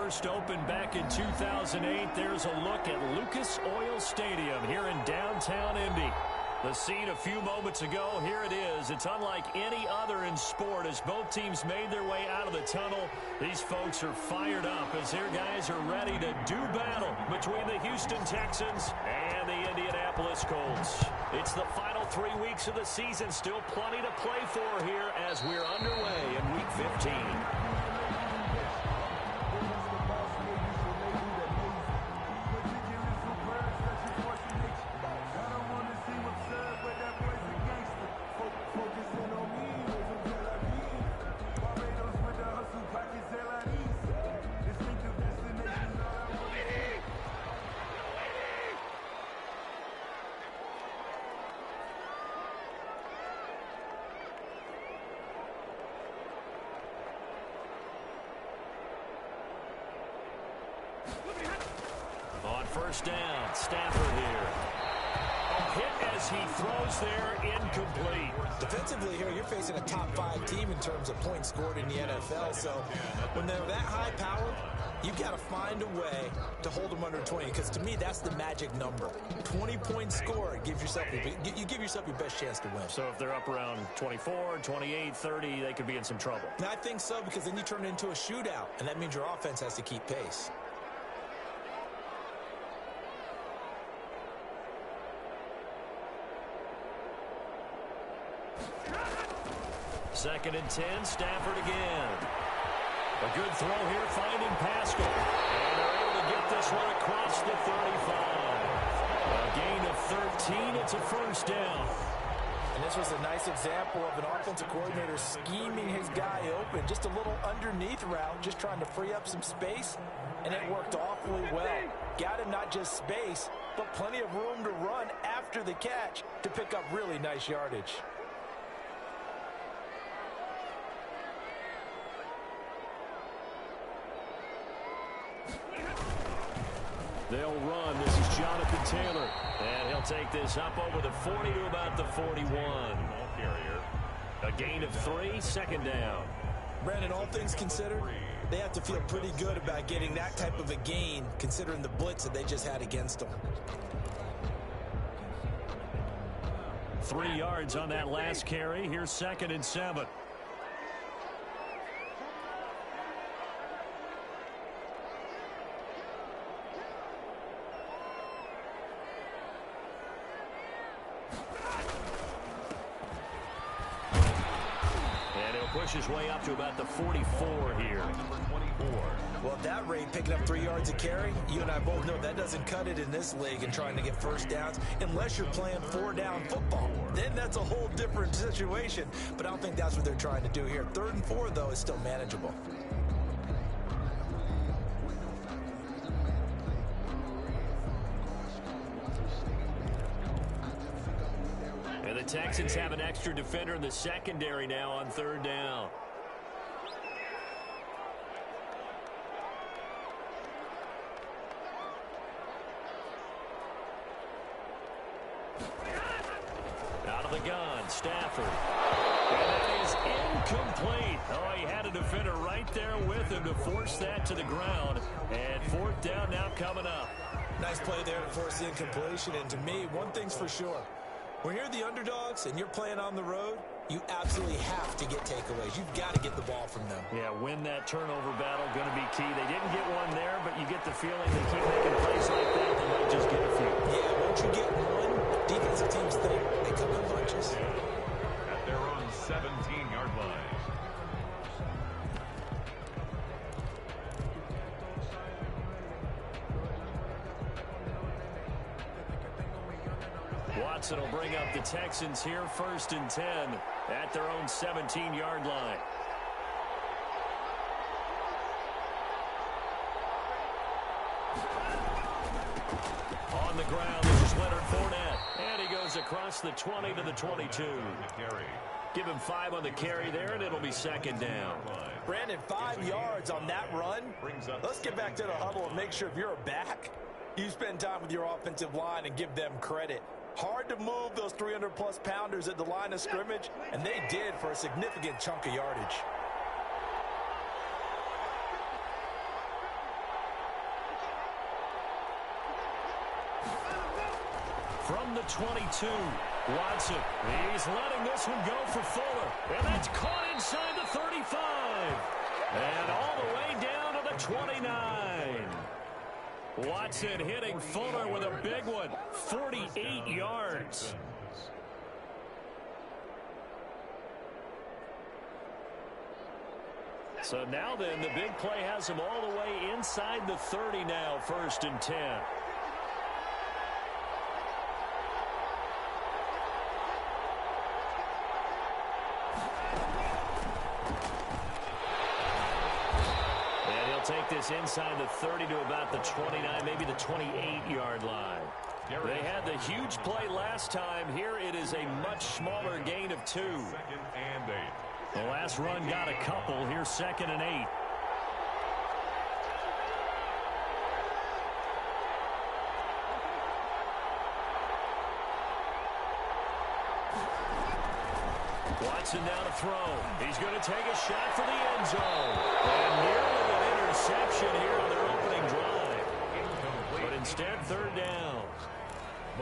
first opened back in 2008. There's a look at Lucas Oil Stadium here in downtown Indy. The scene a few moments ago, here it is. It's unlike any other in sport as both teams made their way out of the tunnel. These folks are fired up as their guys are ready to do battle between the Houston Texans and the Indianapolis Colts. It's the final 3 weeks of the season. Still plenty to play for here as we're underway in Week 15. On first down, Stafford here. A hit as he throws there, incomplete. Defensively here, you're facing a top 5 team in terms of points scored in the NFL. So when they're that high powered, you've got to find a way to hold them under 20. Because to me, that's the magic number. 20 points scored gives yourself you give yourself your best chance to win. So if they're up around 24, 28, 30, they could be in some trouble. And I think so, because then you turn it into a shootout, and that means your offense has to keep pace. Second and 10, Stafford again. A good throw here, finding Pascal. And they're able to get this one across the 35. A gain of 13, it's a first down. And this was a nice example of an offensive coordinator scheming his guy open. Just a little underneath route, just trying to free up some space, and it worked awfully well. Got him not just space, but plenty of room to run after the catch to pick up really nice yardage. They'll run. This is Jonathan Taylor. And he'll take this up over the 40 to about the 41. A gain of 3, second down. Brandon, all things considered, they have to feel pretty good about getting that type of a gain, considering the blitz that they just had against them. 3 yards on that last carry. Here's second and 7. Push his way up to about the 44 here. Well, at that rate, picking up 3 yards a carry, you and I both know that doesn't cut it in this league and trying to get first downs unless you're playing 4-down football. Then that's a whole different situation. But I don't think that's what they're trying to do here. 3rd and 4, though, is still manageable. And the Texans have an extra defender in the secondary now on 3rd down. Out of the gun, Stafford. And that is incomplete. Oh, he had a defender right there with him to force that to the ground. And 4th down now coming up. Nice play there to force the incompletion. And to me, one thing's for sure. When you're the underdogs and you're playing on the road, you absolutely have to get takeaways. You've got to get the ball from them. Yeah, win that turnover battle, going to be key. They didn't get one there, but you get the feeling they keep making plays like that, they might just get a few. Yeah, once you get one, defensive teams think they come in bunches. At their own 17-yard line. Watson will bring up the Texans here, 1st and 10 at their own 17-yard line. On the ground, this is Leonard Fournette. And he goes across the 20 to the 22. Give him 5 on the carry there, and it'll be 2nd down. Brandon, 5 yards on that run. Let's get back to the huddle and make sure if you're a back, you spend time with your offensive line and give them credit. Hard to move those 300-plus pounders at the line of scrimmage, and they did for a significant chunk of yardage. From the 22, Watson. He's letting this one go for Fuller. And that's caught inside the 35. And all the way down to the 29. Watson hitting Fuller with a big one. 48 yards. So now then, the big play has him all the way inside the 30 now, 1st and 10. And he'll take this inside the 30 to about the 29, maybe the 28-yard line. They had the huge play last time. Here it is a much smaller gain of 2. 2nd and 8. The last run got a couple. Here's 2nd and 8. Watson now to throw. He's going to take a shot for the end zone. And nearly an interception here on their opening drive. But instead, 3rd down.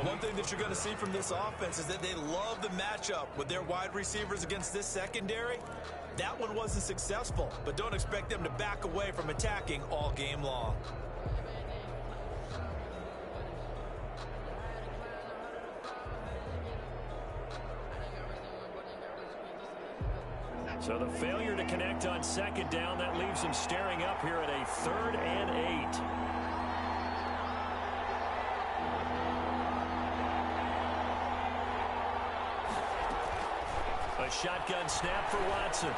One thing that you're going to see from this offense is that they love the matchup with their wide receivers against this secondary. That one wasn't successful, but don't expect them to back away from attacking all game long. So the failure to connect on 2nd down, that leaves him staring up here at a 3rd and 8. A shotgun snap for Watson.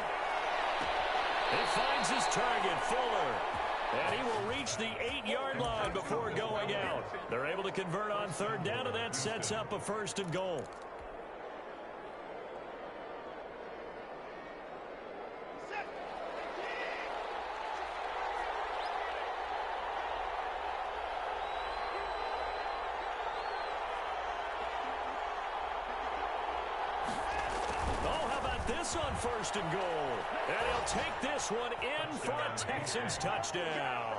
He finds his target, Fuller. And he will reach the 8-yard line before going out. They're able to convert on 3rd down, and that sets up a 1st and goal. On 1st and goal. And he'll take this one in for a Texans touchdown.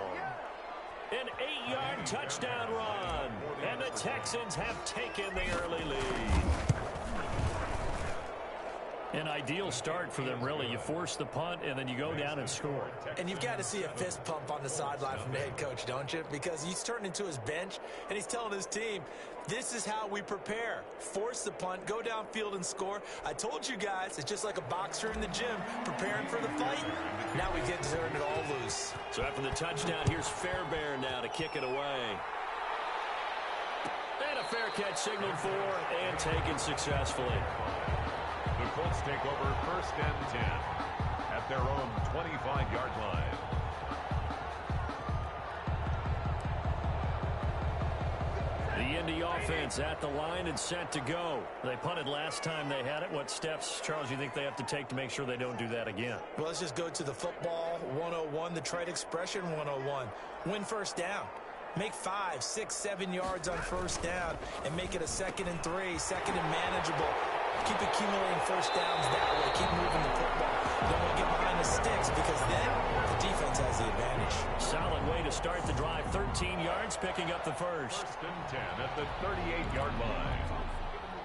An 8-yard touchdown run. And the Texans have taken the early lead. An ideal start for them, really. You force the punt, and then you go down and score. And you've got to see a fist pump on the sideline from the head coach, don't you? Because he's turned into his bench, and he's telling his team, this is how we prepare. Force the punt, go downfield and score. I told you guys, it's just like a boxer in the gym preparing for the fight. Now we get to turn it all loose. So after the touchdown, here's Fairbairn now to kick it away. And a fair catch signaled for and taken successfully. The Colts take over 1st and 10 at their own 25-yard line. The Indy offense at the line and set to go. They punted last time they had it. What steps, Charles, you think they have to take to make sure they don't do that again? Well, let's just go to the football 101, the trade expression 101. Win 1st down. Make 5, 6, 7 yards on 1st down and make it a 2nd and 3, 2nd and manageable. Keep accumulating 1st downs that way. Keep moving the football. Don't want to get behind the sticks because then the defense has the advantage. Solid way to start the drive. 13 yards, picking up the 1st. 1st and 10 at the 38-yard line.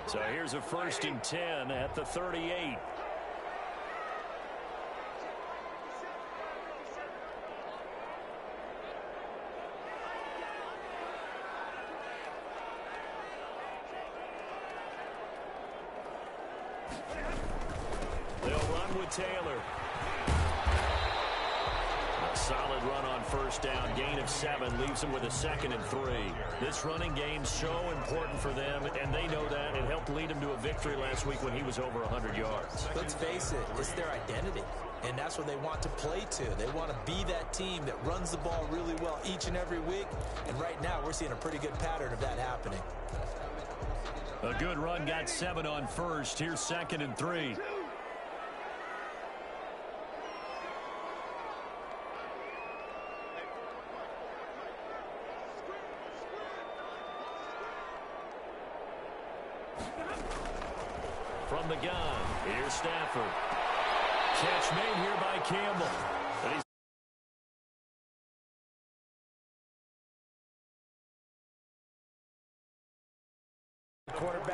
So here's a 1st and 10 at the 38. They'll run with Taylor. A solid run on 1st down. Gain of 7 leaves them with a 2nd and 3. This running game's so important for them, and they know that. It helped lead them to a victory last week when he was over 100 yards. Let's face it, it's their identity, and that's what they want to play to. They want to be that team that runs the ball really well each and every week, and right now we're seeing a pretty good pattern of that happening. A good run, got 7 on 1st. Here's 2nd and 3. From the gun, here's Stafford. Catch made here by Campbell. But he's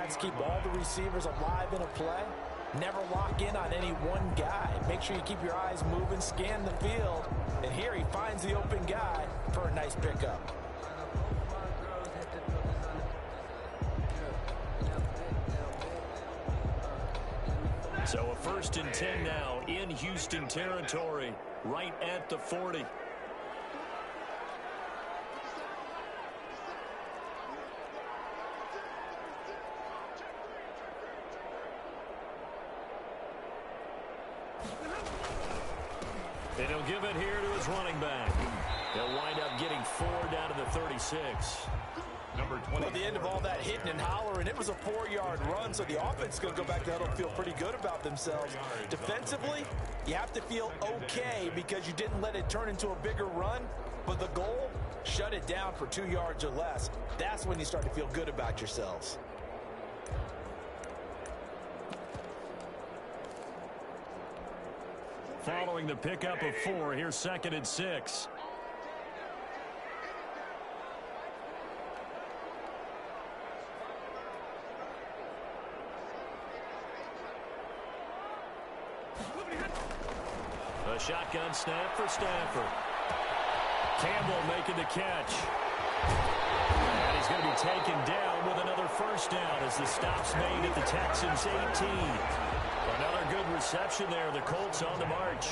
wants to keep all the receivers alive in a play. Never lock in on any one guy. Make sure you keep your eyes moving, scan the field. And here he finds the open guy for a nice pickup. So a 1st and 10 now in Houston territory, right at the 40. And he'll give it here to his running back. He'll wind up getting 4 down to the 36. Number 20. Well, at the end of all that hitting and hollering, it was a 4-yard run, so the offense is going to go back to huddle and feel pretty good about themselves. Defensively, you have to feel okay because you didn't let it turn into a bigger run, but the goal, shut it down for 2 yards or less. That's when you start to feel good about yourselves. Following the pickup of 4, here's 2nd and 6. A shotgun snap for Stafford. Campbell making the catch. And he's going to be taken down with another 1st down as the stop's made at the Texans' 18. Another good reception there. The Colts on the march.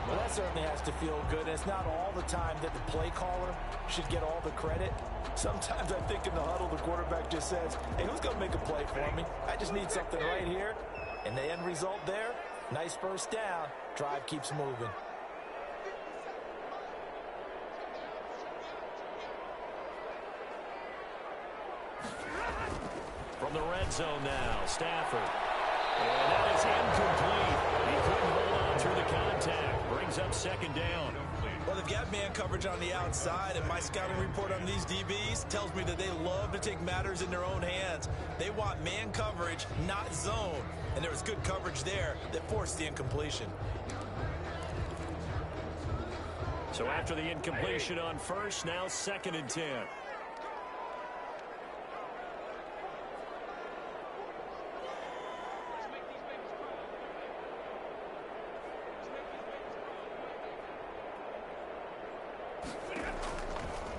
Well, that certainly has to feel good. And it's not all the time that the play caller should get all the credit. Sometimes I think in the huddle, the quarterback just says, hey, who's going to make a play for me? I just need something right here. And the end result there, nice 1st down. Drive keeps moving. From the red zone now, Stafford. And that is incomplete. He couldn't hold on through the contact. Brings up 2nd down. Well, they've got man coverage on the outside, and my scouting report on these DBs tells me that they love to take matters in their own hands. They want man coverage, not zone. And there was good coverage there that forced the incompletion. So after the incompletion on 1st, now 2nd and 10.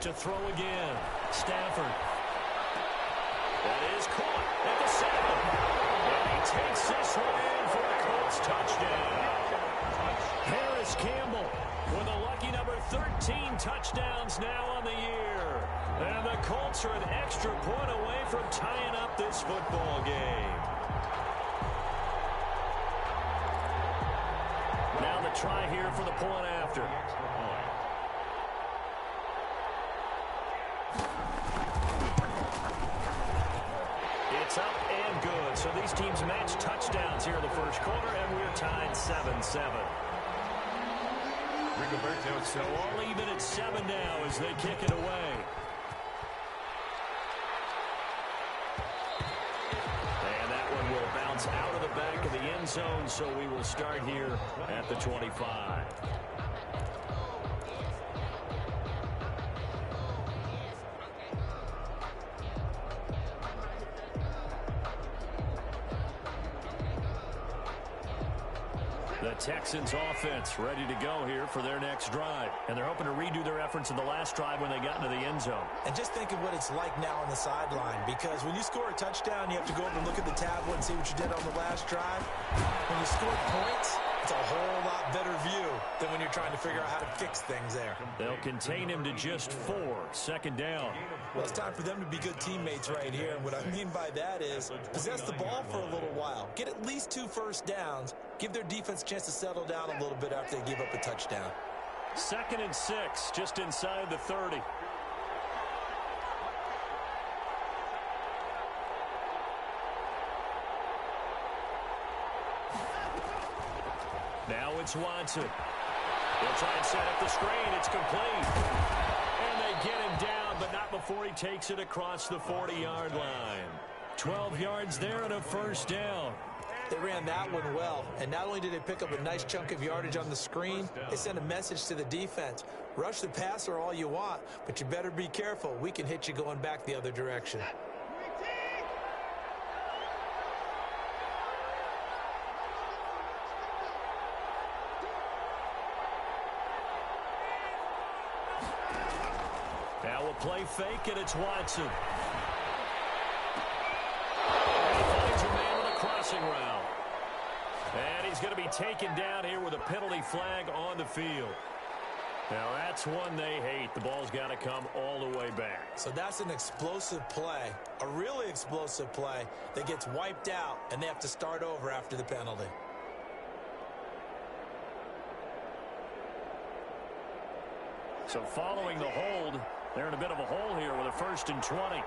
To throw again, Stafford. That is caught at the 7. And he takes this one in for a Colts touchdown. Harris Campbell with a lucky number 13 touchdowns now on the year. And the Colts are an extra point away from tying up this football game. Now the try here for the point after. It's up and good. So these teams match touchdowns here in the 1st quarter, and we're tied 7-7. So all even at 7 now as they kick it away. And that one will bounce out of the back of the end zone, so we will start here at the 25. The Texans offense ready to go here for their next drive. And they're hoping to redo their efforts in the last drive when they got into the end zone. And just think of what it's like now on the sideline, because when you score a touchdown, you have to go over and look at the tablet and see what you did on the last drive. When you score points, it's a whole lot better view than when you're trying to figure out how to fix things there. They'll contain him to just 4. 2nd down. Well, it's time for them to be good teammates right here. And what I mean by that is possess the ball for a little while. Get at least 2 1st downs. Give their defense a chance to settle down a little bit after they give up a touchdown. 2nd and 6, just inside the 30. Now it's Watson. They'll try and set up the screen. It's complete. And they get him down, but not before he takes it across the 40-yard line. 12 yards there and a 1st down. They ran that one well, and not only did they pick up a nice chunk of yardage on the screen, they sent a message to the defense. Rush the passer all you want, but you better be careful. We can hit you going back the other direction. They'll play fake, and it's Watson. And he finds a man with a crossing route. And he's going to be taken down here with a penalty flag on the field. Now, that's one they hate. The ball's got to come all the way back. So that's an explosive play, a really explosive play that gets wiped out, and they have to start over after the penalty. So following the hold, they're in a bit of a hole here with a 1st and 20.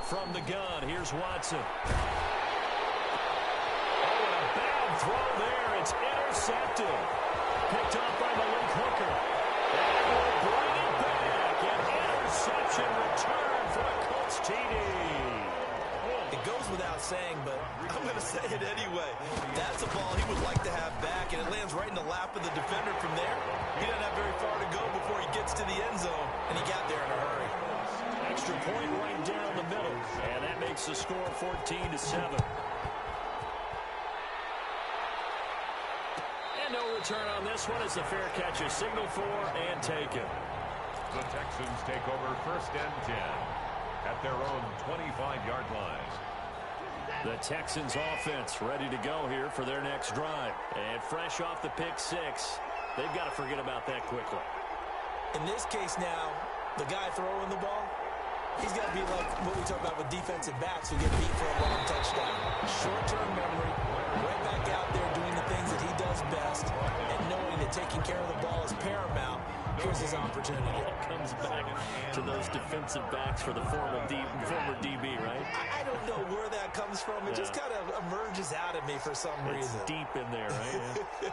From the gun, here's Watson. Oh, and a bad throw there. It's intercepted. Picked up by Malik Hooker. And we'll bring it back. An interception return for a Colts TD. It goes without saying, but I'm going to say it anyway. That's a ball he would like to have back, and it lands right in the lap of the defender from there. He doesn't have very far to go before he gets to the end zone, and he got there in a hurry. Extra point right down the middle, and that makes the score 14-7. And no return on this one as the fair catch is signaled for and taken. The Texans take over 1st and 10 at their own 25-yard line. The Texans offense ready to go here for their next drive. And fresh off the pick 6, they've got to forget about that quickly. In this case now, the guy throwing the ball, he's got to be like what we talk about with defensive backs who get beat for a long touchdown. Short-term memory, right back out there doing the things that he does best, and knowing that taking care of the ball is paramount. Here's his opportunity. It comes back to those defensive backs for the former DB, right? I don't know where that comes from. It just kind of emerges out of me for some reason. It's deep in there, right?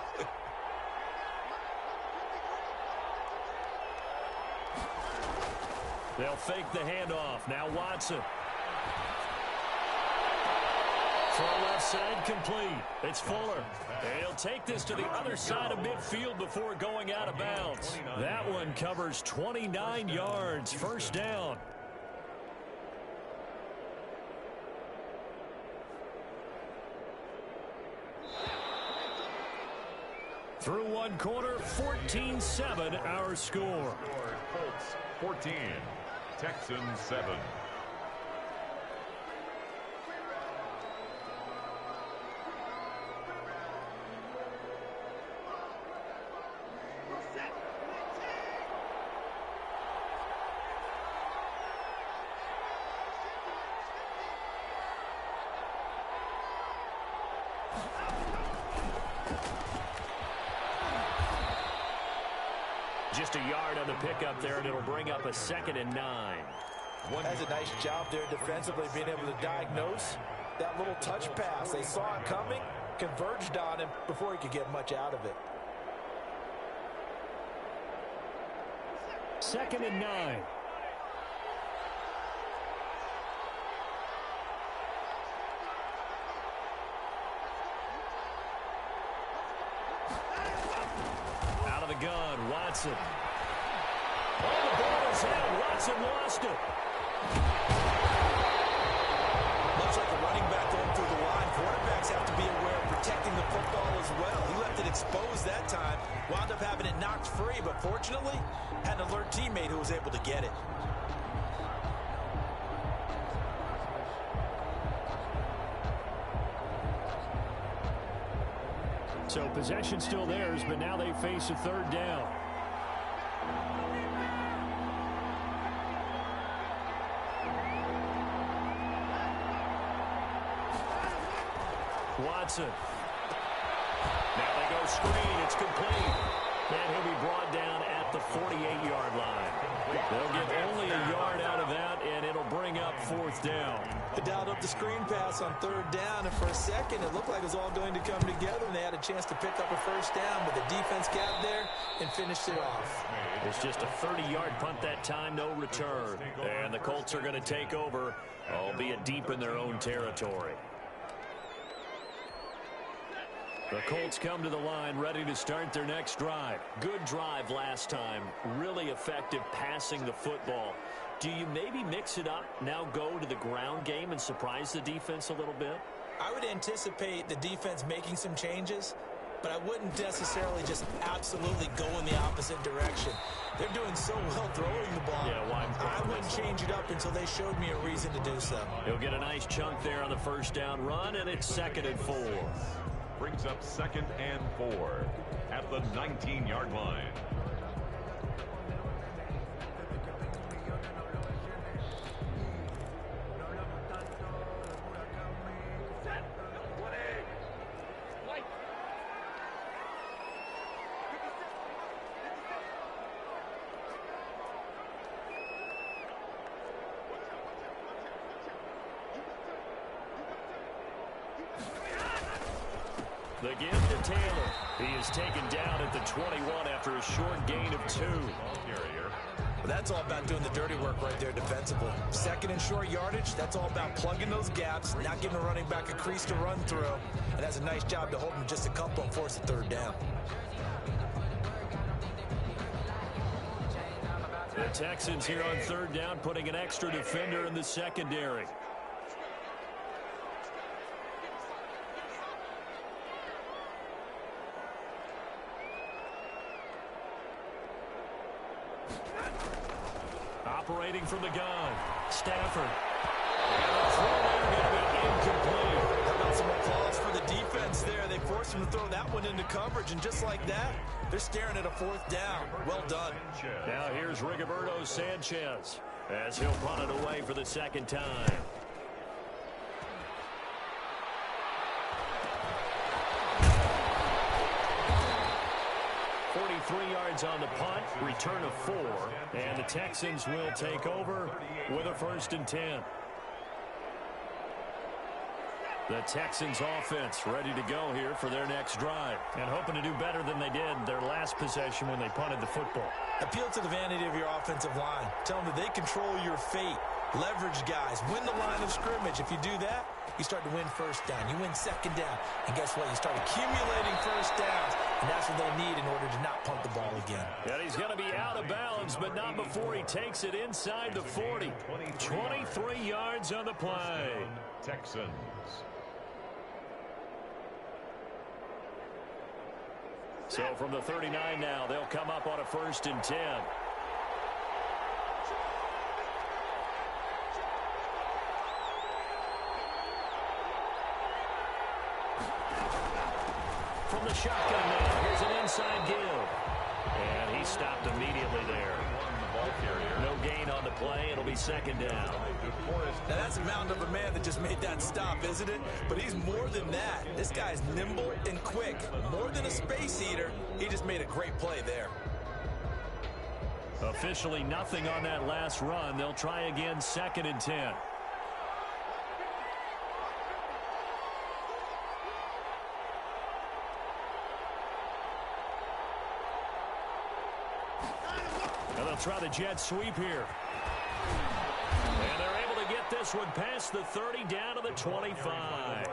They'll fake the handoff. Now Watson. Throw left side complete. It's Fuller. He'll take this to the other side of midfield before going out of bounds. That one covers 29 yards. 1st down. Through one quarter, 14-7 our score. Colts 14, Texans 7. Just a yard on the pickup there, and it'll bring up a 2nd and 9. That's a nice job there defensively, being able to diagnose that little touch pass. They saw it coming, converged on him before he could get much out of it. 2nd and 9. Out of the gun, Watson. Oh, the ball is out. Watson lost it. Much like a running back going through the line, quarterbacks have to be aware of protecting the football as well. He left it exposed that time, wound up having it knocked free, but fortunately, had an alert teammate who was able to get it. So possession still theirs, but now they face a 3rd down. Watson. Now they go screen. It's complete. And he'll be brought down at the 48-yard line. They'll get only a yard out of that, and it'll bring up 4th down. They dialed up the screen pass on 3rd down, and for a second, it looked like it was all going to come together, and they had a chance to pick up a 1st down, but the defense got there and finished it off. It's just a 30-yard punt that time, no return. And the Colts are going to take over, albeit deep in their own territory. The Colts come to the line ready to start their next drive. Good drive last time. Really effective passing the football. Do you maybe mix it up, now go to the ground game and surprise the defense a little bit? I would anticipate the defense making some changes, but I wouldn't necessarily just absolutely go in the opposite direction. They're doing so well throwing the ball. Yeah, I wouldn't change it up until they showed me a reason to do so. He'll get a nice chunk there on the first down run, and it's 2nd and 4. Brings up 2nd and 4 at the 19-yard line. The give to Taylor. He is taken down at the 21 after a short gain of 2. Well, that's all about doing the dirty work right there defensively. 2nd and short yardage, that's all about plugging those gaps, not giving the running back a crease to run through. And that's a nice job to hold him just a couple and force the 3rd down. The Texans here on 3rd down, putting an extra defender in the secondary. Operating from the gun, Stafford. And the throw there going to be incomplete. How about some applause for the defense there? They forced him to throw that one into coverage, and just like that, they're staring at a 4th down. Well done. Now here's Rigoberto Sanchez as he'll punt it away for the 2nd time. On the punt, return of 4, and the Texans will take over with a 1st and 10. The Texans offense ready to go here for their next drive and hoping to do better than they did their last possession when they punted the football. Appeal to the vanity of your offensive line. Tell them that they control your fate. Leverage guys. Win the line of scrimmage. If you do that, you start to win 1st down. You win 2nd down. And guess what? You start accumulating 1st downs. And that's what they need in order to not punt the ball again. And he's going to be out of bounds, but not before he takes it inside the 40. 23 yards on the play. Texans. So from the 39 now, they'll come up on a 1st and 10. From the shotgun now, here's an inside give. And he stopped immediately there. No gain on the play. It'll be 2nd down. Now that's a mountain of a man that just made that stop, isn't it? But he's more than that. This guy's nimble and quick. More than a space eater, he just made a great play there. Officially nothing on that last run. They'll try again, 2nd and 10. And they'll try the jet sweep here. And they're able to get this one past the 30 down to the 25.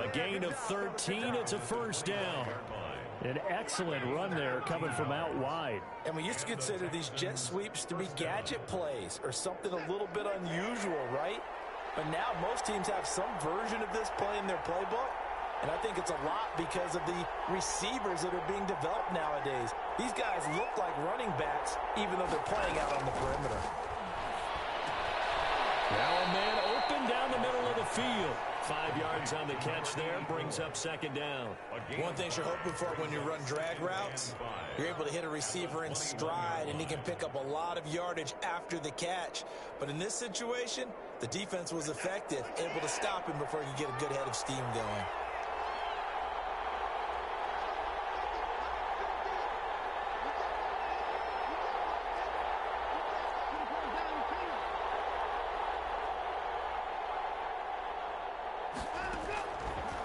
A gain of 13. It's a 1st down. An excellent run there coming from out wide. And we used to consider these jet sweeps to be gadget plays or something a little bit unusual, right? But now most teams have some version of this play in their playbook. And I think it's a lot because of the receivers that are being developed nowadays. These guys look like running backs even though they're playing out on the perimeter. Now a man open down the middle of the field. 5 yards on the catch there, brings up 2nd down. One thing you're hoping for when you run drag routes, you're able to hit a receiver in stride, and he can pick up a lot of yardage after the catch. But in this situation, the defense was effective, able to stop him before he could get a good head of steam going.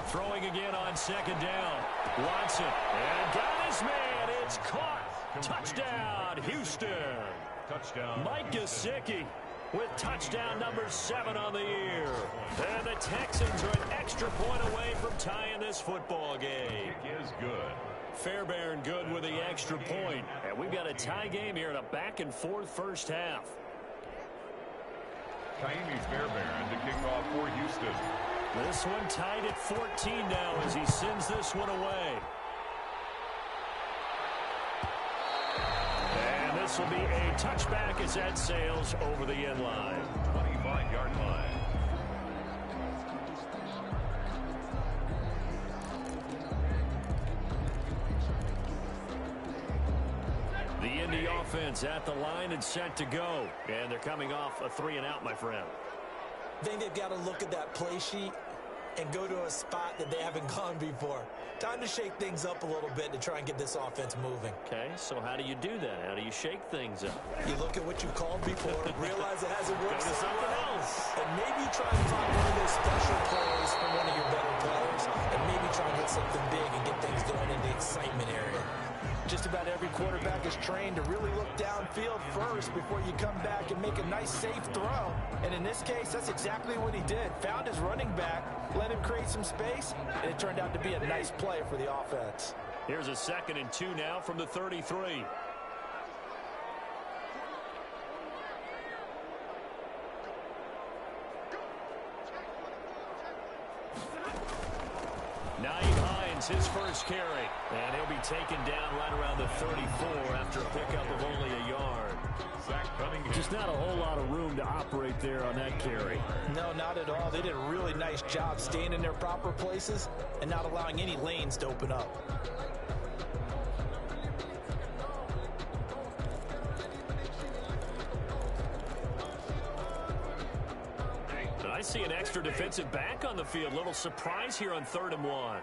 Throwing again on 2nd down. Watson. And got his man. It's caught. Touchdown, Houston. Touchdown. Mike Gesicki. with touchdown number 7 on the year. And the Texans are an extra point away from tying this football game. Kick is good. Fairbairn good with the extra point. And we've got a tie game here in a back-and-forth first half. Kaimi Fairbairn to kick off for Houston. This one tied at 14 now as he sends this one away. And this will be a touchback as that sails over the end line. 25-yard line. The Indy offense at the line and set to go. And they're coming off a 3-and-out, my friend. I think they've got to look at that play sheet and go to a spot that they haven't gone before. Time to shake things up a little bit to try and get this offense moving. Okay, so how do you do that? How do you shake things up? You look at what you called before, realize it hasn't worked Go to something else. and maybe try and find one of those special plays from one of your better players, and maybe try and get something big and get things going in the excitement area. Just about every quarterback is trained to really look downfield first before you come back and make a nice, safe throw. And in this case, that's exactly what he did. Found his running back, let him create some space, and it turned out to be a nice play for the offense. Here's a 2nd and 2 now from the 33. His first carry, and he'll be taken down right around the 34 after a pickup of only a yard. Just not a whole lot of room to operate there on that carry. No, not at all. They did a really nice job staying in their proper places and not allowing any lanes to open up. And I see an extra defensive back on the field. Little surprise here on 3rd and 1.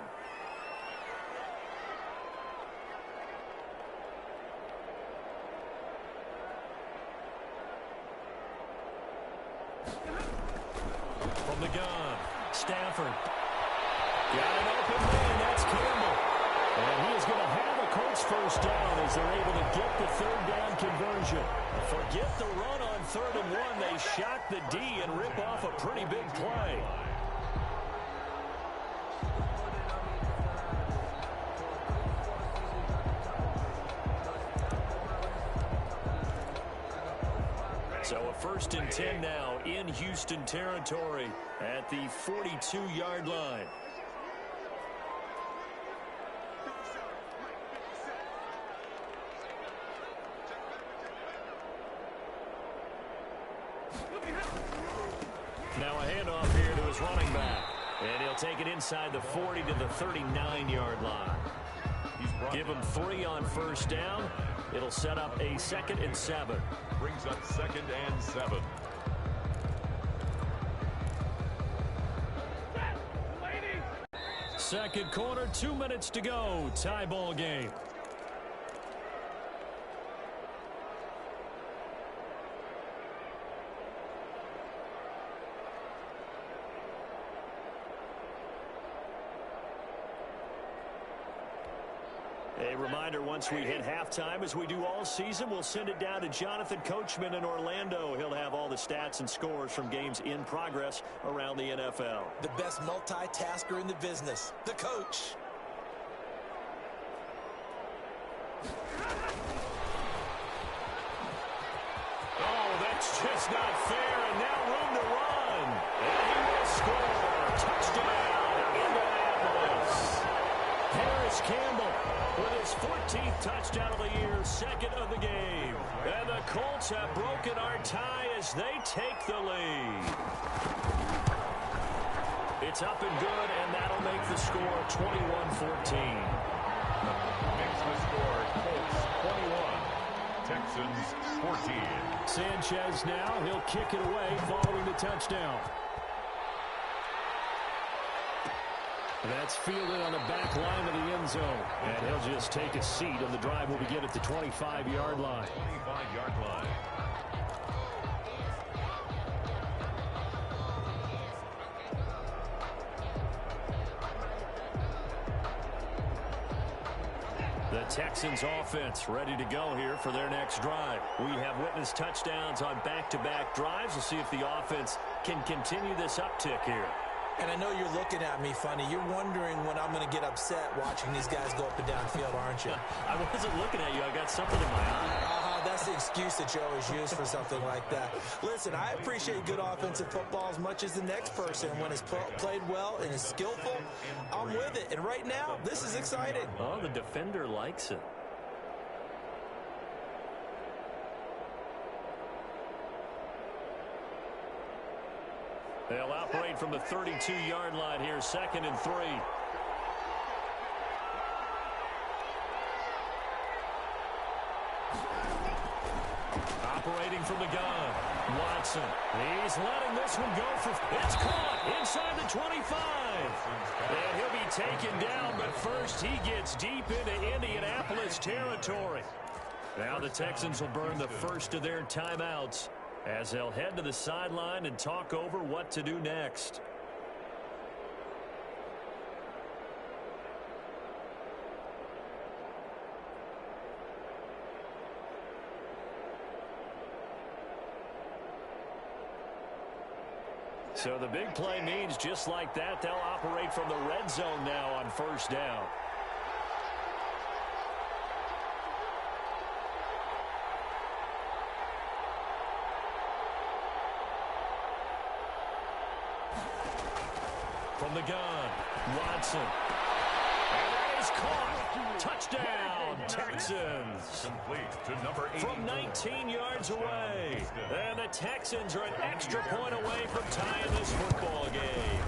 From the gun, Stafford. Got an open man, that's Campbell. And he is going to have a Colts first down as they're able to get the 3rd down conversion. Forget the run on 3rd and 1. They shock the D and rip off a pretty big play. So a 1st and 10 now in Houston territory at the 42-yard line. Now a handoff here to his running back. And he'll take it inside the 40 to the 39-yard line. Give him 3 on first down. It'll set up a 2nd and 7. Brings up 2nd and 7. Second quarter, 2 minutes to go. Tie ball game. A reminder, once we hit halftime, as we do all season, we'll send it down to Jonathan Coachman in Orlando. He'll have all the stats and scores from games in progress around the NFL. The best multitasker in the business, the coach. Oh, that's just not fair, and now room to run. And he will score. Touchdown, Indianapolis. Harris Campbell with his 14th touchdown of the year, 2nd of the game. And the Colts have broken our tie as they take the lead. It's up and good, and that'll make the score 21-14. Makes the score Colts 21, Texans 14. Sanchez now, he'll kick it away following the touchdown. That's fielded on the back line of the end zone. And he'll just take a seat, and the drive will begin at the 25-yard line. 25-yard line. The The Texans offense ready to go here for their next drive. We have witnessed touchdowns on back-to-back drives. We'll see if the offense can continue this uptick here. And I know you're looking at me funny. You're wondering when I'm going to get upset watching these guys go up and down field, aren't you? I wasn't looking at you. I got something in my eye. That's the excuse that you always use for something like that. Listen, I appreciate good offensive football as much as the next person. When it's played well and is skillful, I'm with it. And right now, this is exciting. Oh, the defender likes it. They'll operate from the 32-yard line here, 2nd and 3. Operating from the gun, Watson. He's letting this one go for... It's caught inside the 25. And he'll be taken down, but first he gets deep into Indianapolis territory. Now the Texans will burn the first of their timeouts as they'll head to the sideline and talk over what to do next. So the big play means just like that, they'll operate from the red zone now on 1st down. From the gun, Watson. And that is caught. Touchdown, Texans. Complete to number 80. From 19 yards away. And the Texans are an extra point away from tying this football game.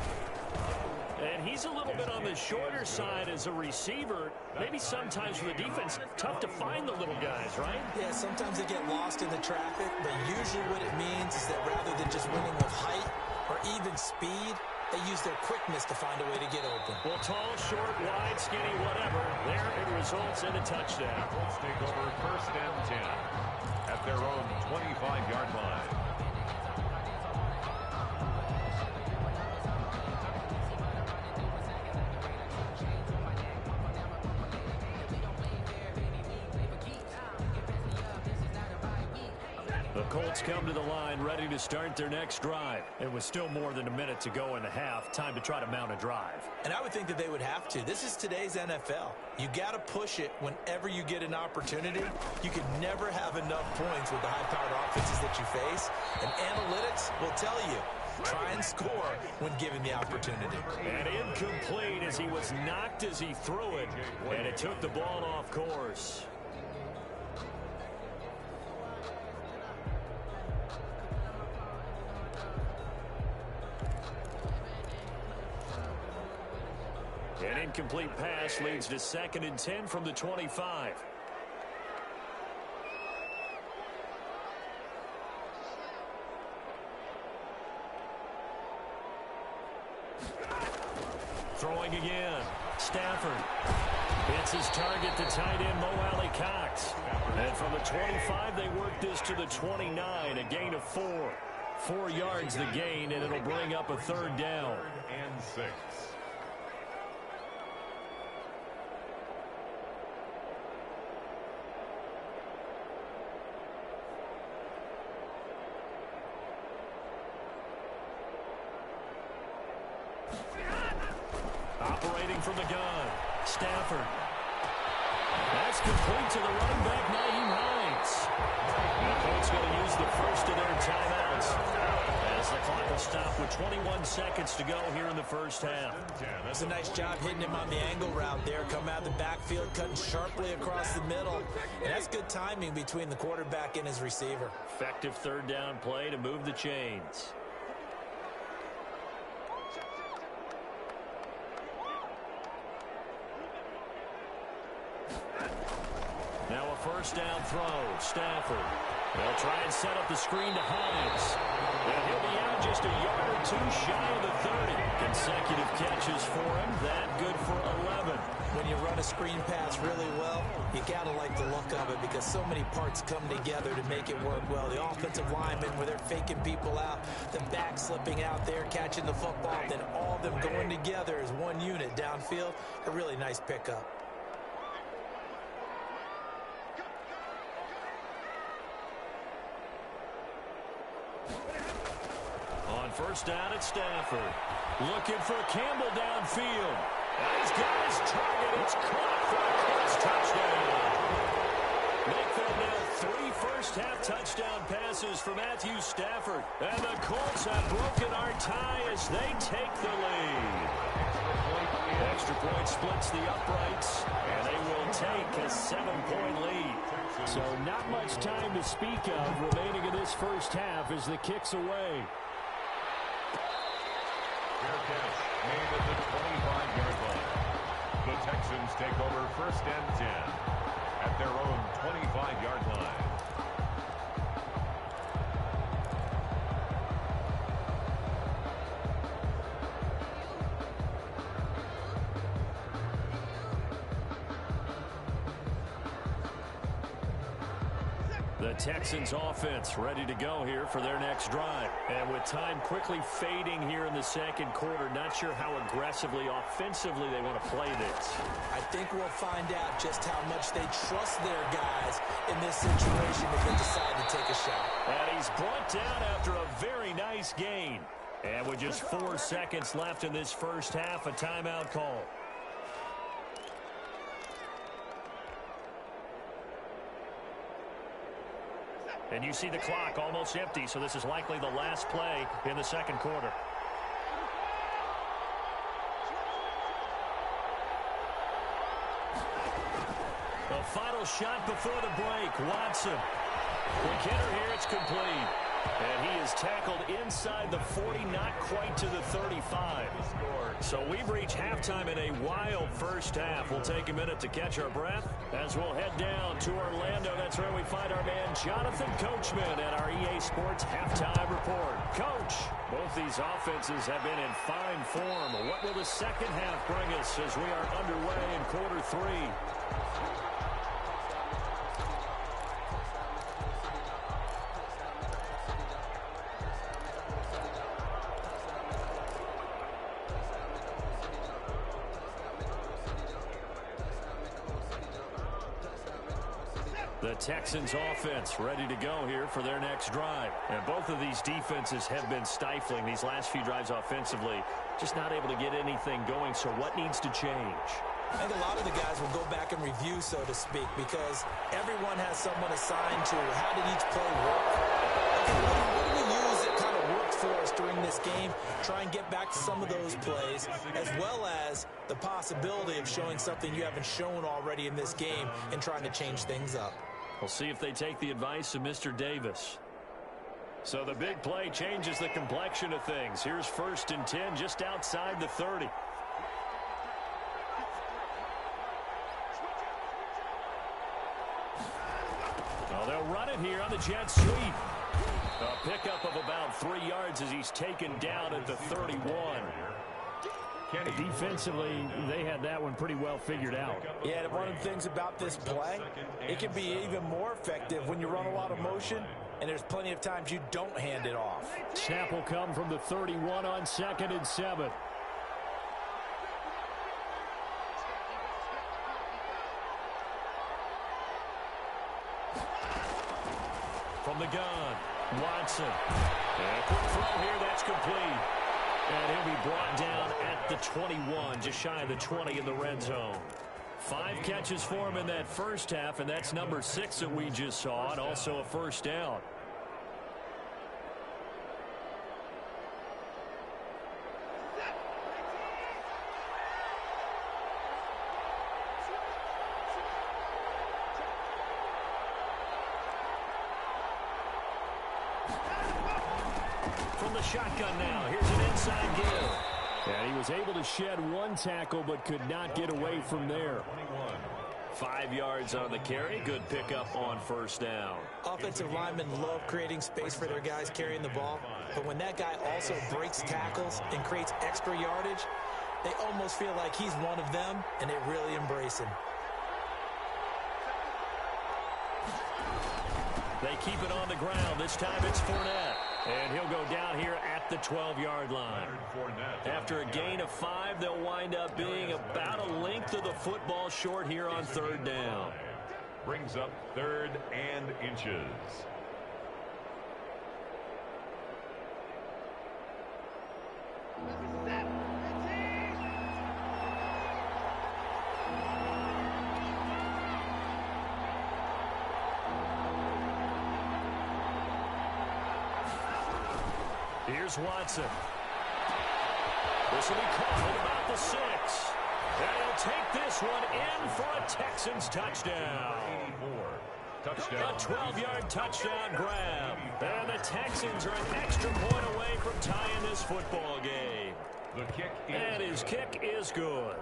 And he's a little bit on the shorter side as a receiver. Maybe sometimes for the defense, tough to find the little guys, right? Yeah, sometimes they get lost in the traffic, but usually what it means is that rather than just winning with height or even speed, they use their quickness to find a way to get open. Well, tall, short, wide, skinny, whatever. There it results in a touchdown. Colts take over 1st and 10 at their own 25-yard line. The Colts come to the line ready to start their next drive. It was still more than a minute to go in the half. Time to try to mount a drive. And I would think that they would have to. This is today's NFL. You got to push it whenever you get an opportunity. You can never have enough points with the high-powered offenses that you face. And analytics will tell you, try and score when given the opportunity. And incomplete as he was knocked as he threw it. And it took the ball off course. An incomplete pass leads to 2nd and 10 from the 25. Throwing again. Stafford. It's his target, the tight end, Mo Alley Cox. And from the 25, they work this to the 29, a gain of 4. 4 yards the gain, and it'll bring up a 3rd down. 3rd and 6. Operating from the gun, Stafford. That's complete to the running back, Naeem Hines. The Colts going to use the first of their timeouts as the clock will stop with 21 seconds to go here in the 1st half. That's a nice job hitting him on the angle route there. Come out of the backfield, cutting sharply across the middle. And that's good timing between the quarterback and his receiver. Effective 3rd down play to move the chains. Now a 1st down throw. Stafford. They'll try and set up the screen to Hines. And he'll be out just a yard or 2 shy of the 30. Consecutive catches for him. That good for 11. When you run a screen pass really well, you got to like the look of it because so many parts come together to make it work well. The offensive linemen, where they're faking people out, the back slipping out there, catching the football, then all of them going together as one unit downfield. A really nice pickup. On first down, it's Stafford. Looking for Campbell downfield. And he's got his target. It's caught for a Colts touchdown. Make that now 3 first-half touchdown passes for Matthew Stafford. And the Colts have broken our tie as they take the lead. Extra point splits the uprights, and they will take a 7-point lead. So not much time to speak of remaining in this first half as the kick's away. Fair catch made at the 25-yard line. The Texans take over first and 10 at their own 25-yard line. The Texans offense ready to go here for their next drive. And with time quickly fading here in the second quarter, not sure how aggressively, offensively they want to play this. I think we'll find out just how much they trust their guys in this situation if they decide to take a shot. And he's brought down after a very nice gain. And with just 4 seconds left in this first half, a timeout call. And you see the clock almost empty, so this is likely the last play in the second quarter. The final shot before the break, Watson. Quick hitter here, it's complete. And he is tackled inside the 40, not quite to the 35. So we've reached halftime in a wild first half. We'll take a minute to catch our breath as we'll head down to Orlando. That's where we find our man Jonathan Coachman at our EA Sports Halftime Report. Coach, both these offenses have been in fine form. What will the second half bring us as we are underway in quarter 3? The Texans offense ready to go here for their next drive. And both of these defenses have been stifling these last few drives offensively. Just not able to get anything going. So what needs to change? I think a lot of the guys will go back and review, so to speak, because everyone has someone assigned to how did each play work. Okay, what do we use that kind of worked for us during this game? Try and get back to some of those plays, as well as the possibility of showing something you haven't shown already in this game and trying to change things up. We'll see if they take the advice of Mr. Davis. So the big play changes the complexion of things. Here's first and 10 just outside the 30. Well, they'll run it here on the jet sweep. A pickup of about 3 yards as he's taken down at the 31. Defensively, they had that one pretty well figured out. Yeah, one of the things about this play, it can be even more effective when you run a lot of motion, and there's plenty of times you don't hand it off. Snap will come from the 31 on 2nd and 7. From the gun, Watson. And a quick throw here, that's complete. And he'll be brought down at the 21, just shy of the 20 in the red zone. 5 catches for him in that first half, and that's number 6 that we just saw, and also a first down. From the shotgun now, here's an inside give. And he was able to shed 1 tackle but could not get away from there. 5 yards on the carry. Good pickup on first down. Offensive linemen love creating space for their guys carrying the ball, but when that guy also breaks tackles and creates extra yardage, they almost feel like he's one of them, and they really embrace him. They keep it on the ground. This time it's Fournette. And he'll go down here at the 12-yard line. After a gain of 5, they'll wind up being about a length of the football short here on 3rd down. Brings up 3rd and inches. Here's Watson. This will be caught at about the 6. And he'll take this one in for a Texans touchdown. 84. Touchdown. A 12-yard touchdown grab. And the Texans are an extra point away from tying this football game. The kick is And his kick is good.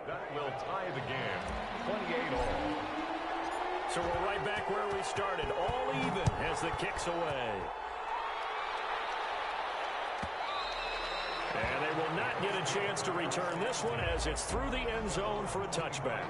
That will tie the game. 28 all. So we're right back where we started. All even as the kick's away. And they will not get a chance to return this one as it's through the end zone for a touchback.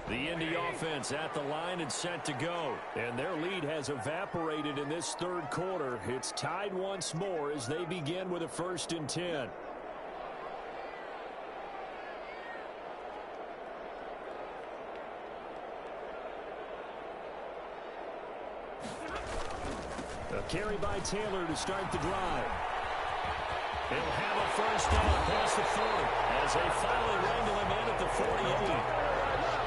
The Indy offense at the line and set to go. And their lead has evaporated in this third quarter. It's tied once more as they begin with a 1st and 10. A carry by Taylor to start the drive. He'll have a 1st down past the 40 as they finally wrangle him in at the 48.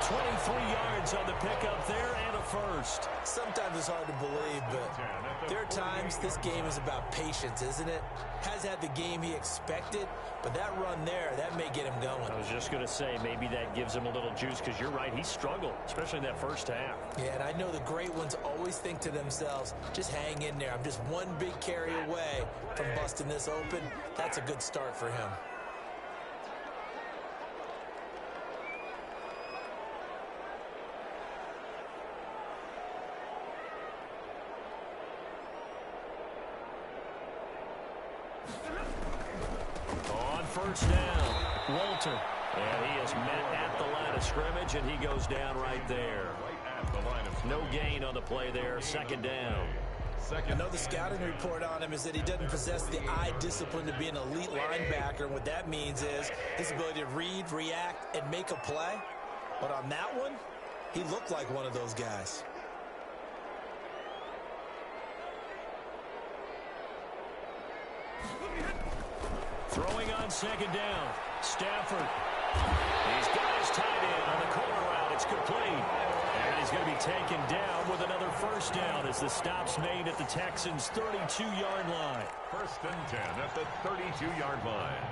23 yards on the pickup there and a 1st. Sometimes it's hard to believe, but there are times this game is about patience, isn't it? Has had the game he expected, but that run there, that may get him going. I was just going to say, maybe that gives him a little juice because you're right, he struggled, especially in that first half. Yeah, and I know the great ones always think to themselves, just hang in there. I'm just one big carry away from busting this open. That's a good start for him. On 1st down, Walter. And he is met at the line of scrimmage, and he goes down right there. No gain on the play there, 2nd down. I know the scouting report on him is that he doesn't possess the eye discipline to be an elite linebacker. And what that means is his ability to read, react, and make a play. But on that one, he looked like one of those guys. Throwing on 2nd down. Stafford. He's got his tight end on the corner route. It's complete. And he's going to be taken down with another 1st down as the stop's made at the Texans' 32-yard line. 1st and 10 at the 32-yard line.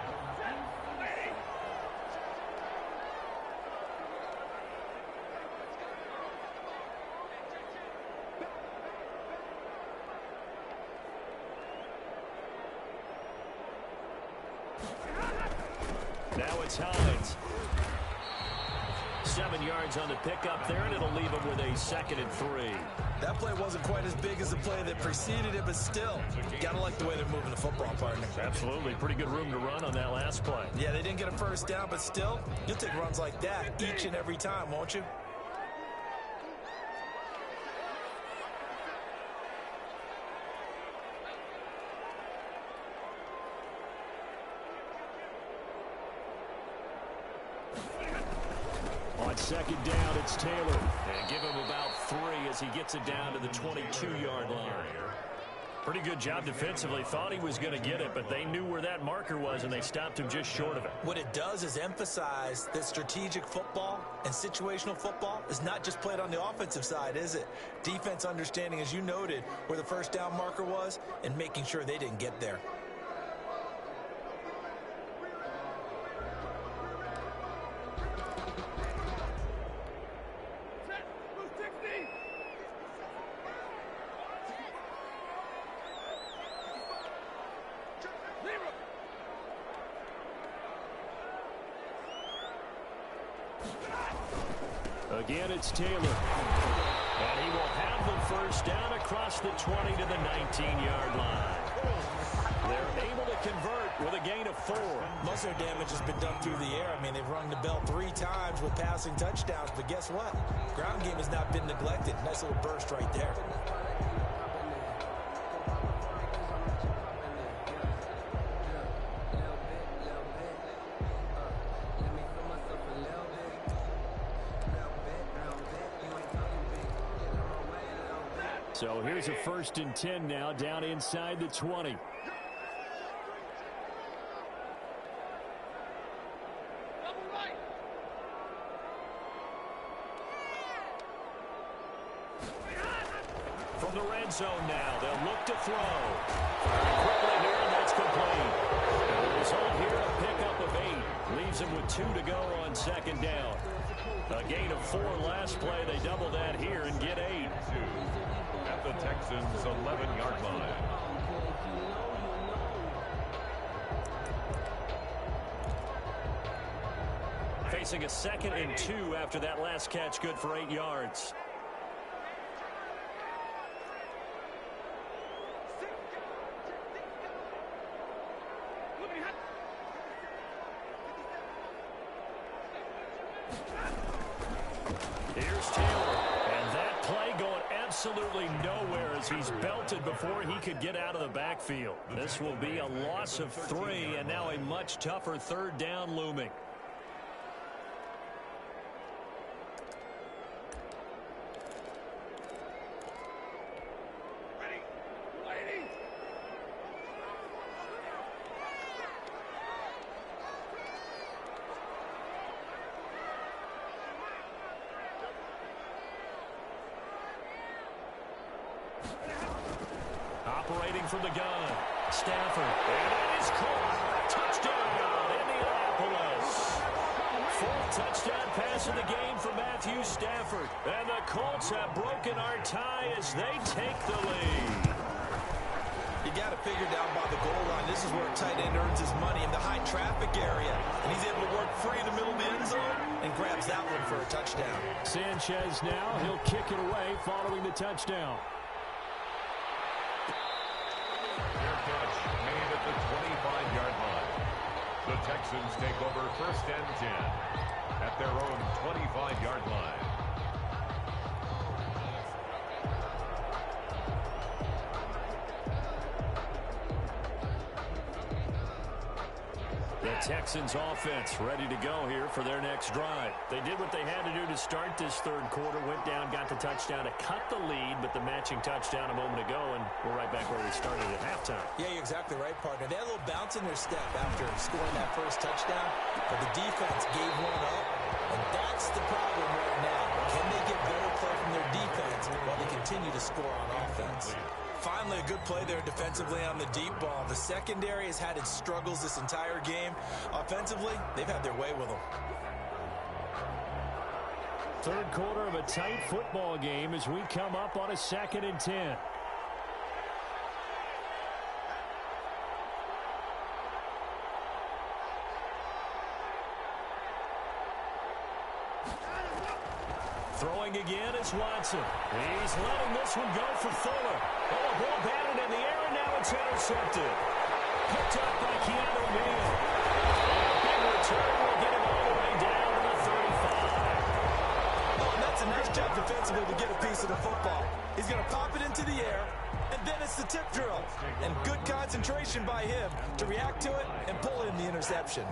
Now it's Hines. 7 yards on the pickup there, and it'll leave him with a 2nd and 3. That play wasn't quite as big as the play that preceded it, but still, you got to like the way they're moving the football, partner. Absolutely. Pretty good room to run on that last play. Yeah, they didn't get a 1st down, but still, you'll take runs like that each and every time, won't you? On 2nd down, it's Taylor. And give him about 3 as he gets it down to the 22-yard line. Pretty good job defensively. Thought he was going to get it, but they knew where that marker was, and they stopped him just short of it. What it does is emphasize that strategic football and situational football is not just played on the offensive side, is it? Defense understanding, as you noted, where the 1st down marker was and making sure they didn't get there. Again, it's Taylor. And he will have the 1st down across the 20 to the 19-yard line. They're able to convert with a gain of 4. Most of their damage has been done through the air. I mean, they've rung the bell 3 times with passing touchdowns, but guess what? Ground game has not been neglected. Nice little burst right there. So here's a 1st and 10 now down inside the 20. end zone now. They'll look to throw. Quickly here, and that's complete. And the result here, a pickup of 8. Leaves him with 2 to go on second down. A gain of 4 last play. They double that here and get 8. At the Texans' 11-yard line. Facing a 2nd and 2 after that last catch, good for 8 yards. Here's Taylor, and that play going absolutely nowhere as he's belted before he could get out of the backfield. This will be a loss of 3, and now a much tougher 3rd down looming. Operating from the gun, Stafford, and that is caught. Touchdown, Indianapolis. 4th touchdown pass of the game for Matthew Stafford. And the Colts have broken our tie as they take the lead. You got to figure down by the goal line. This is where a tight end earns his money in the high traffic area. And he's able to work free in the middle of the end zone and grabs that one for a touchdown. Sanchez now, he'll kick it away following the touchdown. Catch made at the 25-yard line. The Texans take over 1st and 10 at their own 25-yard line. The Texans offense ready to go here for their next drive. They did what they had to do to start this 3rd quarter, went down, got the touchdown to cut the lead, but the matching touchdown a moment ago, and we're right back where we started at halftime. Yeah, you're exactly right, partner. They had a little bounce in their step after scoring that first touchdown, but the defense gave one up, and that's the problem right now. Can they get better play from their defense while they continue to score on offense? Finally, a good play there defensively on the deep ball. The secondary has had its struggles this entire game. Offensively, they've had their way with them. 3rd quarter of a tight football game as we come up on a 2nd and 10. Throwing again is Watson. He's letting this one go for Fuller. Oh, a ball batted in the air, and now it's intercepted. Picked up by Keanu Neal. And a big return will get him all the way down to the 35. Oh, and that's a nice job defensively to get a piece of the football. He's going to pop it into the air, and then it's the tip drill. And good concentration by him to react to it and pull in the interception.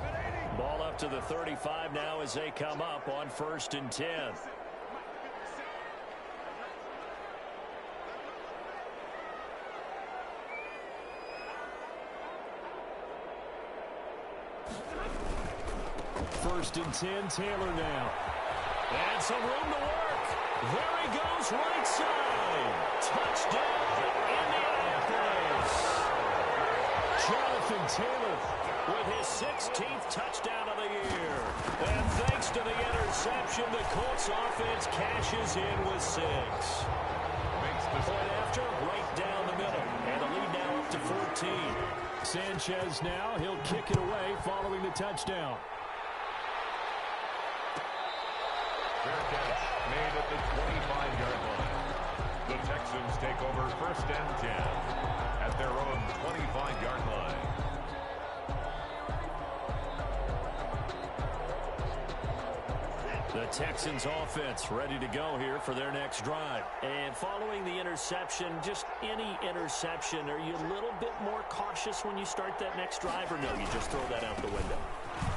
Ball up to the 35 now as they come up on 1st and 10. First and 10, Taylor now. And some room to work. There he goes, right side. Touchdown, Indianapolis. Jonathan Taylor with his 16th touchdown of the year. And thanks to the interception, the Colts offense cashes in with 6. Point after, right down the middle. And the lead now up to 14. Sanchez now, he'll kick it away following the touchdown. Fair catch made at the 25-yard line. The Texans take over 1st and 10 at their own 25-yard line. The Texans offense ready to go here for their next drive. And following the interception, just any interception, are you a little bit more cautious when you start that next drive, or no, you just throw that out the window?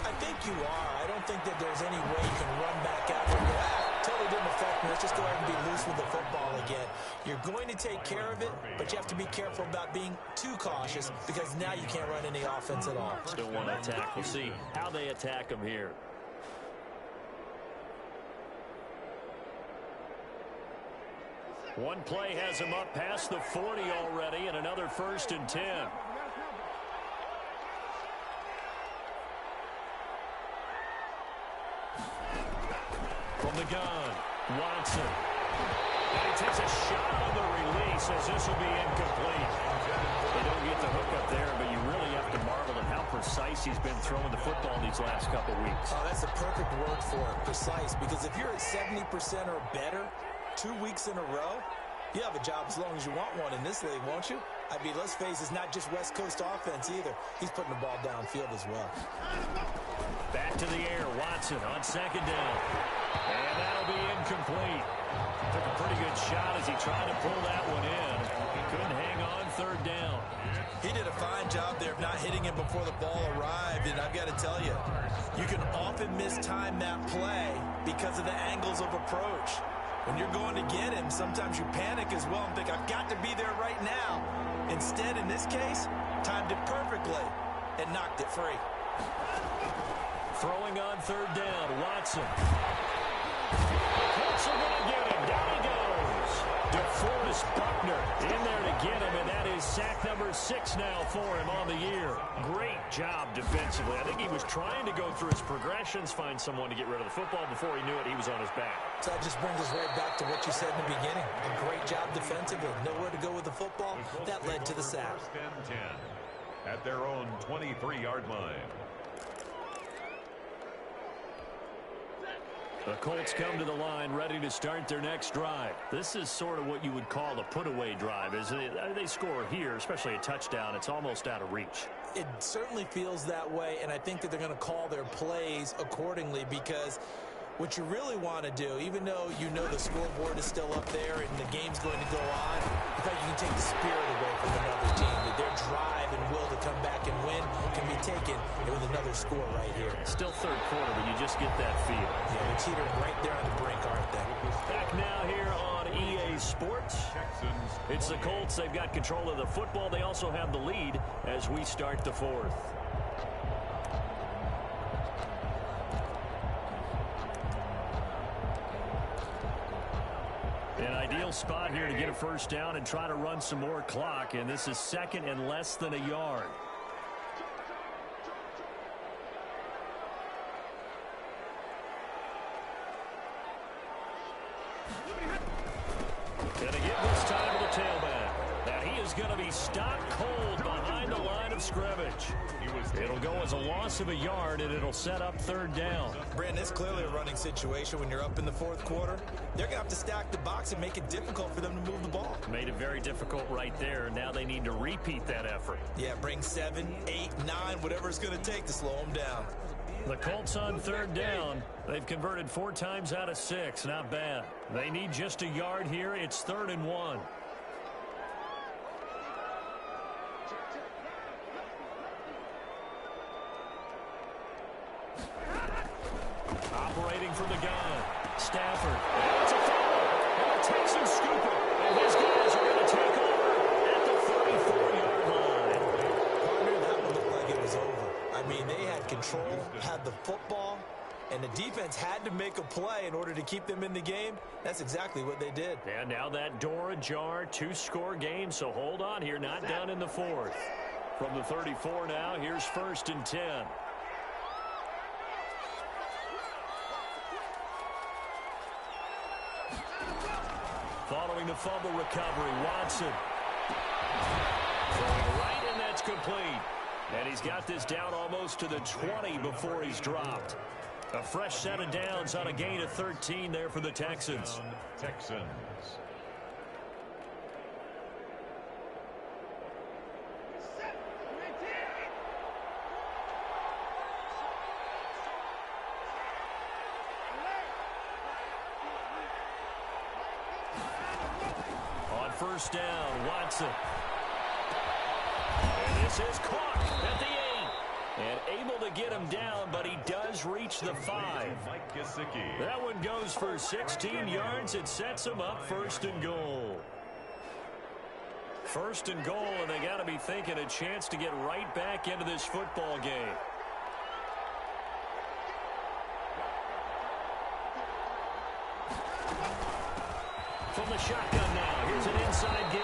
I think you are. I don't think that there's any way you can run back out and go, totally didn't affect me. Let's just go ahead and be loose with the football again. You're going to take care of it, but you have to be careful about being too cautious because now you can't run any offense at all. Still want to attack. We'll see how they attack them here. One play has him up past the 40 already, and another 1st and 10. From the gun, Watson. And he takes a shot on the release as this will be incomplete. They don't get the hook up there, but you really have to marvel at how precise he's been throwing the football these last couple weeks. Oh, that's the perfect word for it, precise, because if you're at 70% or better 2 weeks in a row, you have a job as long as you want one in this league, won't you? I mean, let's face it, it's not just West Coast offense either. He's putting the ball downfield as well. Back to the air, Watson on 2nd down. And that'll be incomplete. Took a pretty good shot as he tried to pull that one in. He couldn't hang on 3rd down. He did a fine job there of not hitting him before the ball arrived, and I've got to tell you, you can often mistime that play because of the angles of approach. When you're going to get him, sometimes you panic as well and think, I've got to be there right now. Instead, in this case, timed it perfectly and knocked it free. Throwing on 3rd down, Watson. Colts are going to get him. Down he goes. DeForest Buckner in there to get him, and that is sack number 6 now for him on the year. Great job defensively. I think he was trying to go through his progressions, find someone to get rid of the football. Before he knew it, he was on his back. So that just brings us right back to what you said in the beginning. A great job defensively. Nowhere to go with the football. That led to the sack. 1st and 10 at their own 23-yard line. The Colts come to the line ready to start their next drive. This is sort of what you would call a put-away drive. As they score here, especially a touchdown, it's almost out of reach. It certainly feels that way, and I think that they're going to call their plays accordingly, because what you really want to do, even though you know the scoreboard is still up there and the game's going to go on, in fact, you can take the spirit away from another team. That their drive and will to come back and win can be taken with another score right here. Still 3rd quarter, but you just get that feel. Yeah, they're teetering right there on the brink, aren't they? Back now here on EA Sports. It's the Colts. They've got control of the football. They also have the lead as we start the 4th. An ideal spot here to get a 1st down and try to run some more clock, and this is 2nd and less than a yard. Going to give this time to the tailback. Now he is going to be stopped cold behind the line of scrimmage. It'll go as a loss of a yard, and it'll set up 3rd down. Brandon, it's clearly a running situation when you're up in the 4th quarter. They're going to have to stack the box and make it difficult for them to move the ball. Made it very difficult right there. Now they need to repeat that effort. Yeah, bring 7, 8, 9, whatever it's going to take to slow them down. The Colts on 3rd down. They've converted 4 times out of 6. Not bad. They need just a yard here. It's 3rd and 1. Operating from the gun. Stafford. And it's a foul. And the Texans scoop it. And his guys are going to take over at the 34-yard line. Partner, that one looked like it was over. I mean, they had control, had the football, and the defense had to make a play in order to keep them in the game. That's exactly what they did. And now that door ajar, 2-score game, so hold on here, not done in the 4th. From the 34 now, here's 1st and 10. Following the fumble recovery, Watson. Throwing right, and that's complete. And he's got this down almost to the 20 before he's dropped. A fresh set of downs on a gain of 13 there for the Texans. Texans. On 1st down, Watson. And this is caught at the 8. And able to get him down, but he does reach the 5. That one goes for 16 yards. It sets him up 1st and goal. 1st and goal, and they got to be thinking a chance to get right back into this football game. From the the shotgun now. Here's an inside give.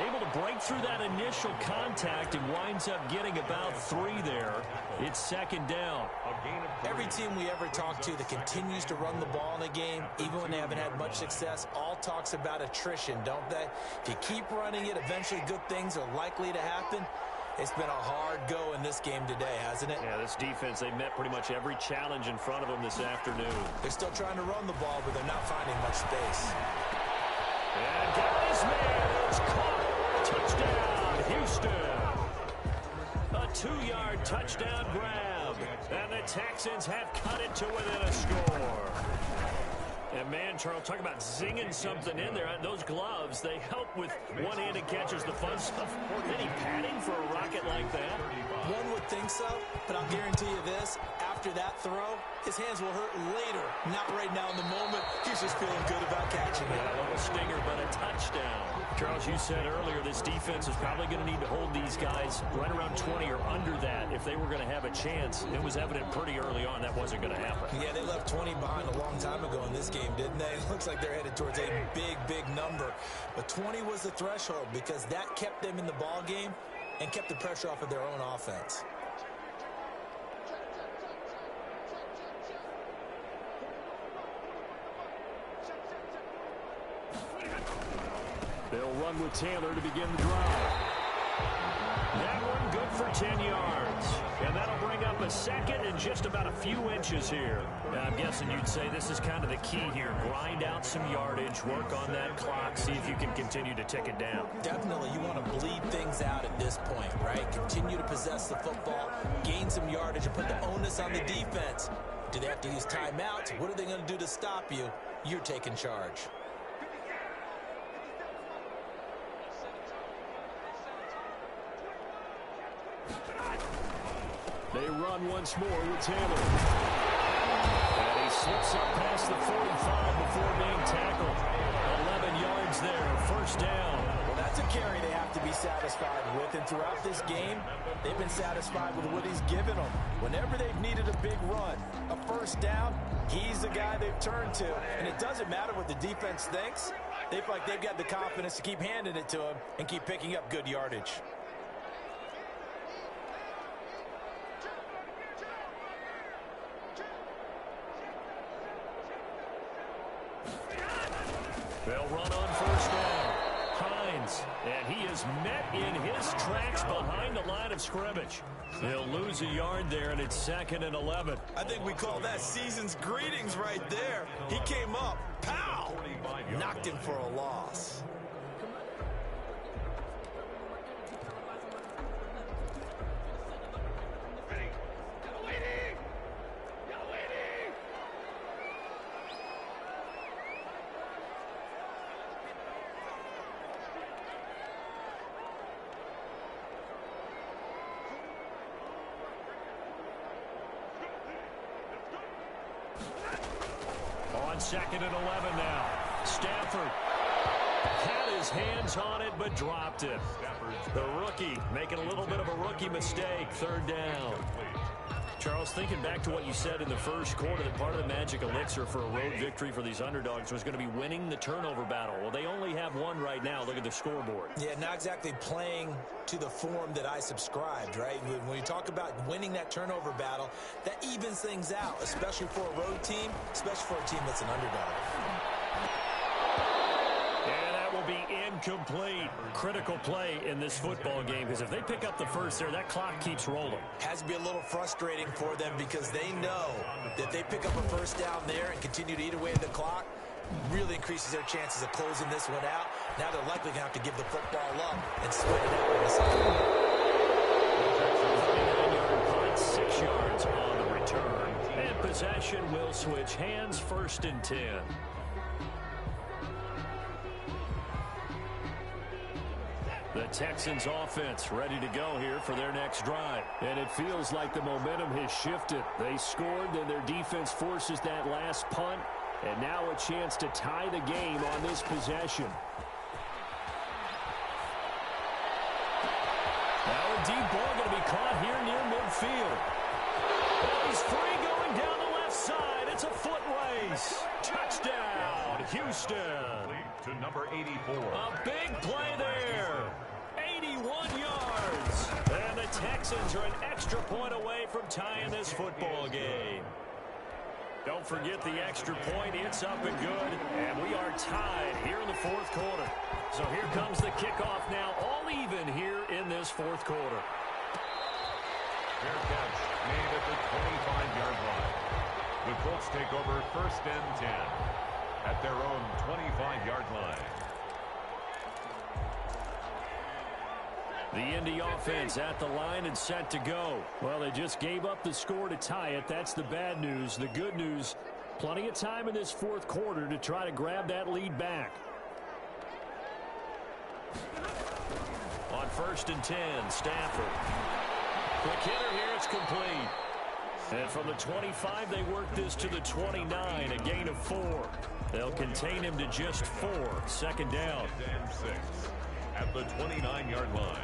Able to break through that initial contact and winds up getting about 3 there. It's second down. Every team we ever talk to that continues to run the ball in a game, even when they haven't had much success, all talks about attrition, don't they? If you keep running it, eventually good things are likely to happen. It's been a hard go in this game today, hasn't it? Yeah, this defense, they met pretty much every challenge in front of them this afternoon. They're still trying to run the ball, but they're not finding much space. And Guy's man is caught. Touchdown, Houston. A 2-yard touchdown grab. And the Texans have cut it to within a score. And, man, Charles, talk about zinging something in there. Those gloves, they help with one-handed catches, the fun stuff. Any padding for a rocket like that? One would think so, but I'll guarantee you this. After that throw, his hands will hurt later, not right now in the moment. He's just feeling good about catching it. Yeah, a little stinger, but a touchdown. Charles, you said earlier this defense is probably going to need to hold these guys right around 20 or under that if they were going to have a chance. It was evident pretty early on that wasn't going to happen. Yeah, they left 20 behind a long time ago in this game, didn't they? It looks like they're headed towards a big, big number. But 20 was the threshold because that kept them in the ball game and kept the pressure off of their own offense. They'll run with Taylor to begin the drive. That one good for 10 yards. And that'll bring up a second and just about a few inches here. Now, I'm guessing you'd say this is kind of the key here. Grind out some yardage, work on that clock, see if you can continue to tick it down. Definitely, you want to bleed things out at this point, right? Continue to possess the football, gain some yardage, and put the onus on the defense. Do they have to use timeouts? What are they going to do to stop you? You're taking charge. They run once more with Taylor. And he slips up past the 45 before being tackled. 11 yards there, first down. Well, that's a carry they have to be satisfied with. And throughout this game, they've been satisfied with what he's given them. Whenever they've needed a big run, a first down, he's the guy they've turned to. And it doesn't matter what the defense thinks. They feel like they've got the confidence to keep handing it to him and keep picking up good yardage. They'll run on first down. Hines, and he is met in his tracks behind the line of scrimmage. They'll lose a yard there, and it's 2nd and 11. I think we call that season's greetings right there. He came up, pow! Knocked him for a loss. On 2nd and 11 now. Stafford had his hands on it, but dropped it. The rookie making a little bit of a rookie mistake. 3rd down. Charles, thinking back to what you said in the first quarter, that part of the magic elixir for a road victory for these underdogs was going to be winning the turnover battle. Well, they only have one right now. Look at the scoreboard. Yeah, not exactly playing to the form that I subscribed, right? When you talk about winning that turnover battle, that evens things out, especially for a road team, especially for a team that's an underdog. And that will be incomplete. Critical play in this football game, because if they pick up the first there, that clock keeps rolling. Has to be a little frustrating for them because they know that they pick up a first down there and continue to eat away at the clock, really increases their chances of closing this one out. Now they're likely going to have to give the football up and sweat it out in the second. 9-yard punt, 6 yards on the return. And possession will switch hands, 1st and 10. The Texans offense ready to go here for their next drive. And it feels like the momentum has shifted. They scored, then their defense forces that last punt. And now a chance to tie the game on this possession. Now a deep ball going to be caught here near midfield. And he's free going down the left side. It's a foot race. Touchdown, Houston. To number 84. A big play there. 81 yards. And the Texans are an extra point away from tying this football game. Don't forget the extra point. It's up and good. And we are tied here in the fourth quarter. So here comes the kickoff now, all even here in this fourth quarter. Fair catch made at the 25-yard line. The Colts take over first and 10 at their own 25-yard line. The Indy offense at the line and set to go. Well, they just gave up the score to tie it. That's the bad news. The good news, plenty of time in this fourth quarter to try to grab that lead back. On first and 10, Stafford. Quick hitter here, it's complete. And from the 25, they work this to the 29, a gain of 4. They'll contain him to just 4. Second down. And 6 at the 29-yard line.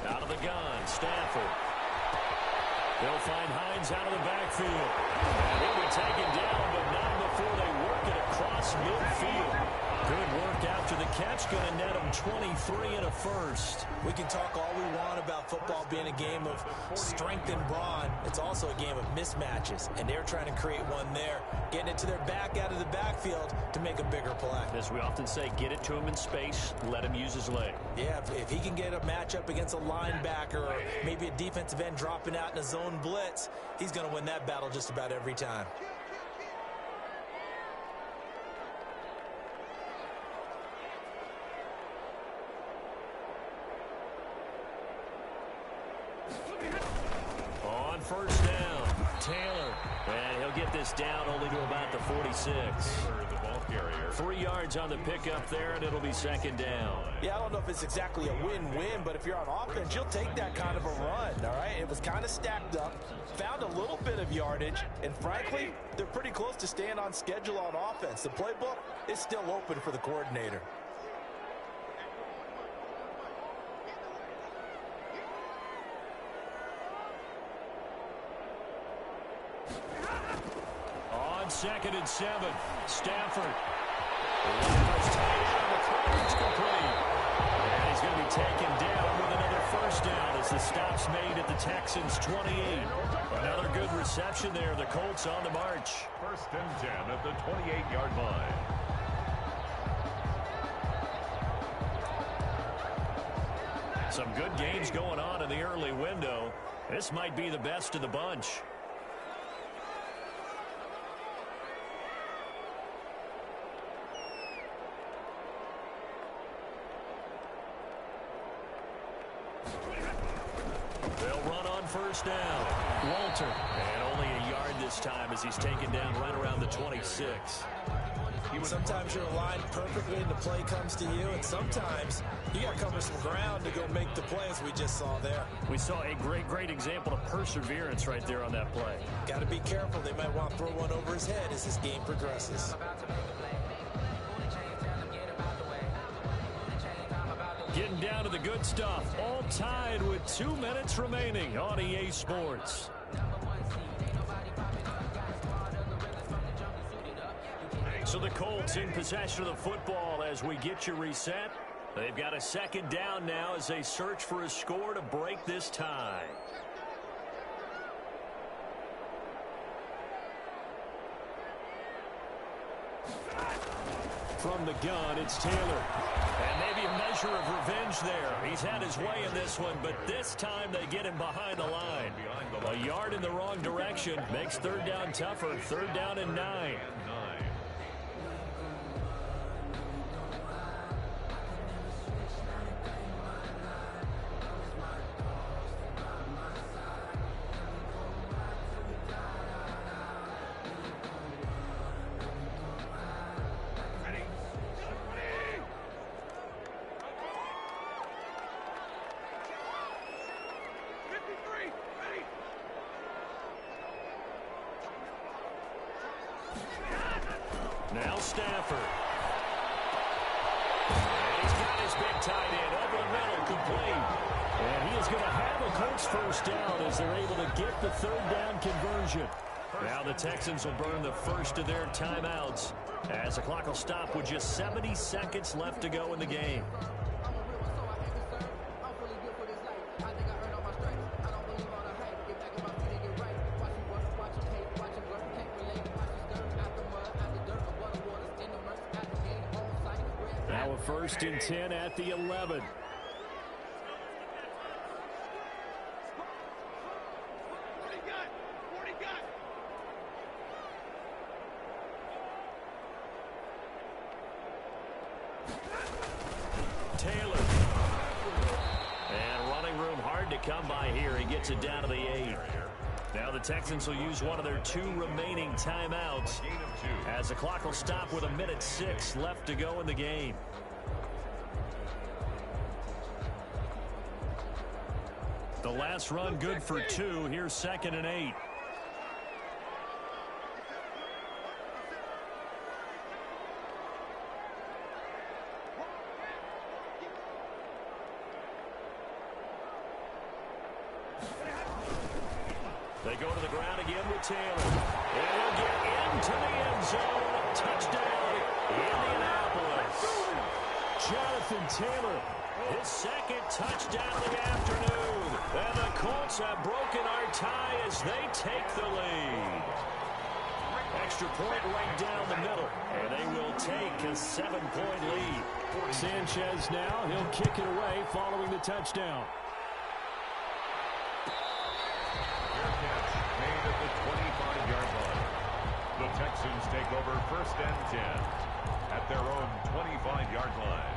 Out of the gun, Stafford. They'll find Hines out of the backfield. And he'll be taken down, but not before they work it across midfield. Good work after the catch. Going to net him 23 and a first. We can talk all we want about football being a game of strength and brawn. It's also a game of mismatches, and they're trying to create one there, getting it to their back out of the backfield to make a bigger play. As we often say, get it to him in space, let him use his leg. Yeah, if he can get a matchup against a linebacker or maybe a defensive end dropping out in a zone blitz, he's going to win that battle just about every time. On first down, Taylor. And he'll get this down only to about the 46. The ball carrier. 3 yards on the pickup there, and it'll be second down. Yeah, I don't know if it's exactly a win-win, but if you're on offense, you'll take that kind of a run, all right? It was kind of stacked up, found a little bit of yardage, and frankly, they're pretty close to staying on schedule on offense. The playbook is still open for the coordinator. On second and 7, Stafford. It's complete. And he's going to be taken down with another first down as the stop's made at the Texans' 28. Another good reception there. The Colts on the march. First and 10 at the 28-yard line. Some good games going on in the early window. This might be the best of the bunch. They'll run on first down. Walter. And only a yard this time as he's taken down right around the 26. Sometimes you're aligned perfectly and the play comes to you, and sometimes you got to cover some ground to go make the play, as we just saw there. We saw a great example of perseverance right there on that play. Got to be careful. They might want to throw one over his head as this game progresses. Getting down to the good stuff. All tied with 2 minutes remaining on EA Sports. So the Colts in possession of the football as we get you reset. They've got a second down now as they search for a score to break this tie. From the gun, it's Taylor. And maybe a measure of revenge there. He's had his way in this one, but this time they get him behind the line. A yard in the wrong direction makes third down tougher. Third down and 9. effort. And he's got his big tight end over the middle, complete. And he is going to have a Colts first down as they're able to get the third down conversion. Now the Texans will burn the first of their timeouts as the clock will stop with just 70 seconds left to go in the game. Now a 1st and 10 at the 11. Taylor. And running room hard to come by here. He gets it down to the 8. Now the Texans will use one of their 2 remaining timeouts as the clock will stop with 1:06 left to go in the game. The last run good for 2. Here's 2nd and 8. They go to the ground again with Taylor. And he'll get into the end zone. Touchdown, Indianapolis. Jonathan Taylor, his 2nd touchdown of the afternoon. And the Colts have broken our tie as they take the lead. Extra point right down the middle. And they will take a 7-point lead. Sanchez now, he'll kick it away following the touchdown. Made at the 25-yard line. The Texans take over 1st and 10 at their own 25-yard line.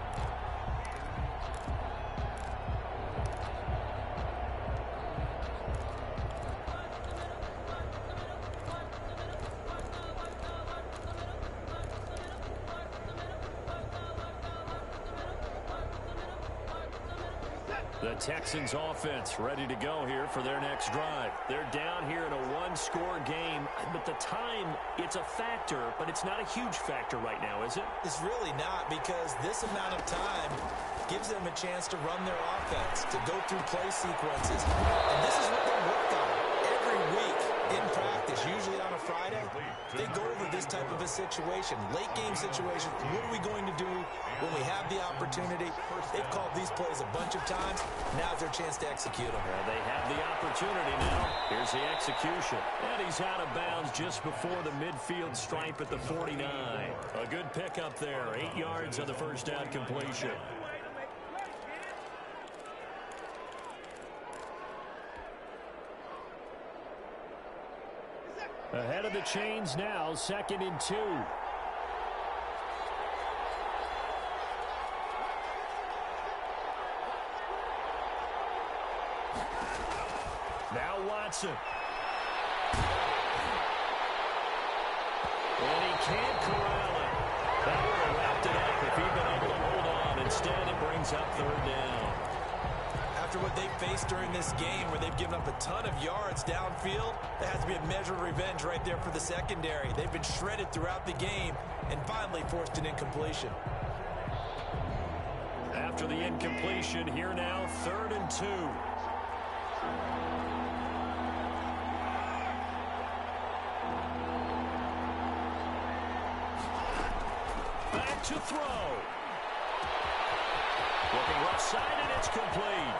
The Texans offense ready to go here for their next drive. They're down here in a 1-score game, but the time, it's a factor, but it's not a huge factor right now, is it? It's really not, because this amount of time gives them a chance to run their offense, to go through play sequences. And this is what they work on every week in practice, usually on a Friday. They go over this type of a situation, late game situation. What are we going to do when we have the opportunity? They've called these plays a bunch of times. Now's their chance to execute them. They have the opportunity now. Here's the execution. And he's out of bounds just before the midfield stripe at the 49. A good pickup there. 8 yards on the first down completion. Ahead of the chains now, 2nd and 2. Now Watson. And he can't corral it. That would have wrapped it up if he'd been able to hold on. Instead, it brings up 3rd down. After what they faced during this game, where they've given up a ton of yards downfield, there has to be a measure of revenge right there for the secondary. They've been shredded throughout the game and finally forced an incompletion. After the incompletion, here now, 3rd and 2. Back to throw. Looking left side, and it's complete.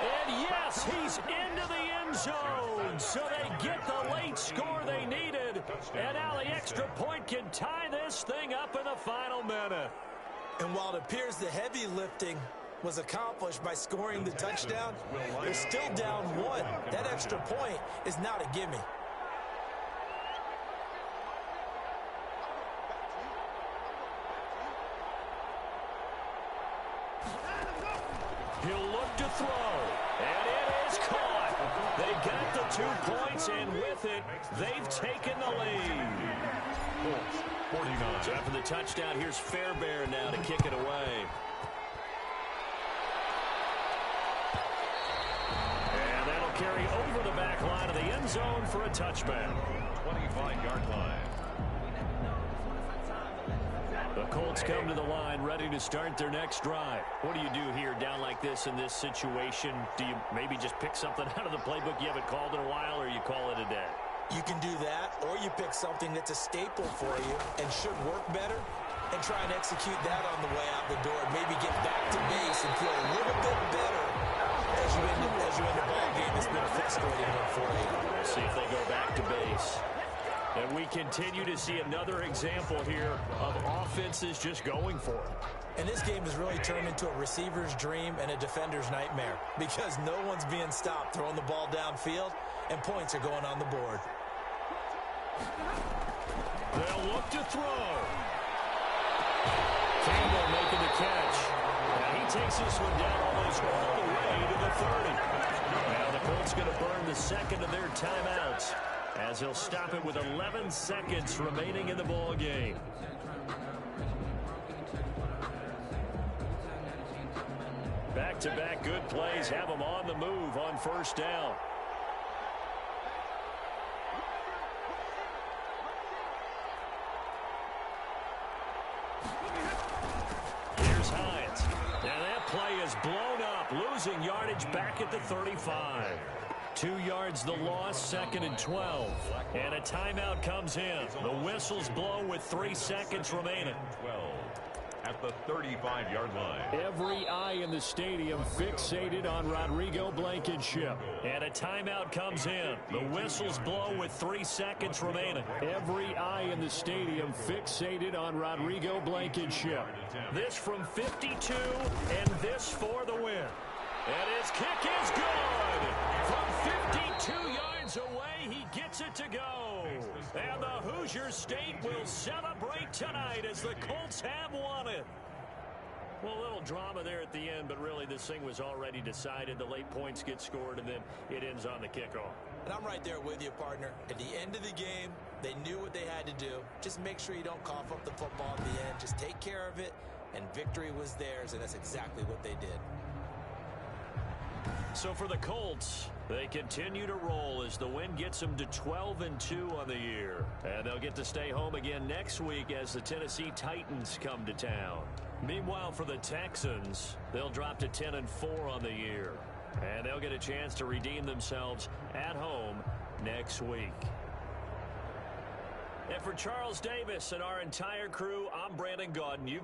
And yes, he's into the end zone. So they get the late score they needed. And now the extra point can tie this thing up in the final minute. And while it appears the heavy lifting was accomplished by scoring the touchdown, they're still down 1. That extra point is not a gimme. He'll look to throw, and it is caught. They got the 2 points, and with it, they've taken the lead. 49. So after the touchdown, here's Fairbairn now to kick it away. And that'll carry over the back line of the end zone for a touchback. 25-yard line. The Colts come to the line ready to start their next drive. What do you do here down like this in this situation? Do you maybe just pick something out of the playbook you haven't called in a while, or you call it a day? You can do that, or you pick something that's a staple for you and should work better and try and execute that on the way out the door and maybe get back to base and feel a little bit better as you end the ball game. It's been a frustrating one for you. We'll see if they go back to base. And we continue to see another example here of offenses just going for it. And this game has really turned into a receiver's dream and a defender's nightmare because no one's being stopped throwing the ball downfield, and points are going on the board. They'll look to throw. Campbell making the catch. And he takes this one down almost all the way to the 30. Now the Colts going to burn the second of their timeouts, as he'll stop it with 11 seconds remaining in the ball game. Back-to-back good plays have them on the move on first down. Here's Hines. Now that play is blown up, losing yardage back at the 35. 2 yards the loss, 2nd and 12. And a timeout comes in. The whistles blow with 3 seconds remaining. 12 at the 35-yard line. Every eye in the stadium fixated on Rodrigo Blankenship. And a timeout comes in. The whistles blow with 3 seconds remaining. Every eye in the stadium fixated on Rodrigo Blankenship. This from 52, and this for the win. And his kick is good. From 52 yards away, he gets it to go. And the Hoosier State will celebrate tonight as the Colts have won it. Well, a little drama there at the end, but really this thing was already decided. The late points get scored, and then it ends on the kickoff. And I'm right there with you, partner. At the end of the game, they knew what they had to do. Just make sure you don't cough up the football at the end. Just take care of it, and victory was theirs, and that's exactly what they did. So for the Colts, they continue to roll as the win gets them to 12-2 on the year. And they'll get to stay home again next week as the Tennessee Titans come to town. Meanwhile, for the Texans, they'll drop to 10-4 on the year. And they'll get a chance to redeem themselves at home next week. And for Charles Davis and our entire crew, I'm Brandon Gaudin. You've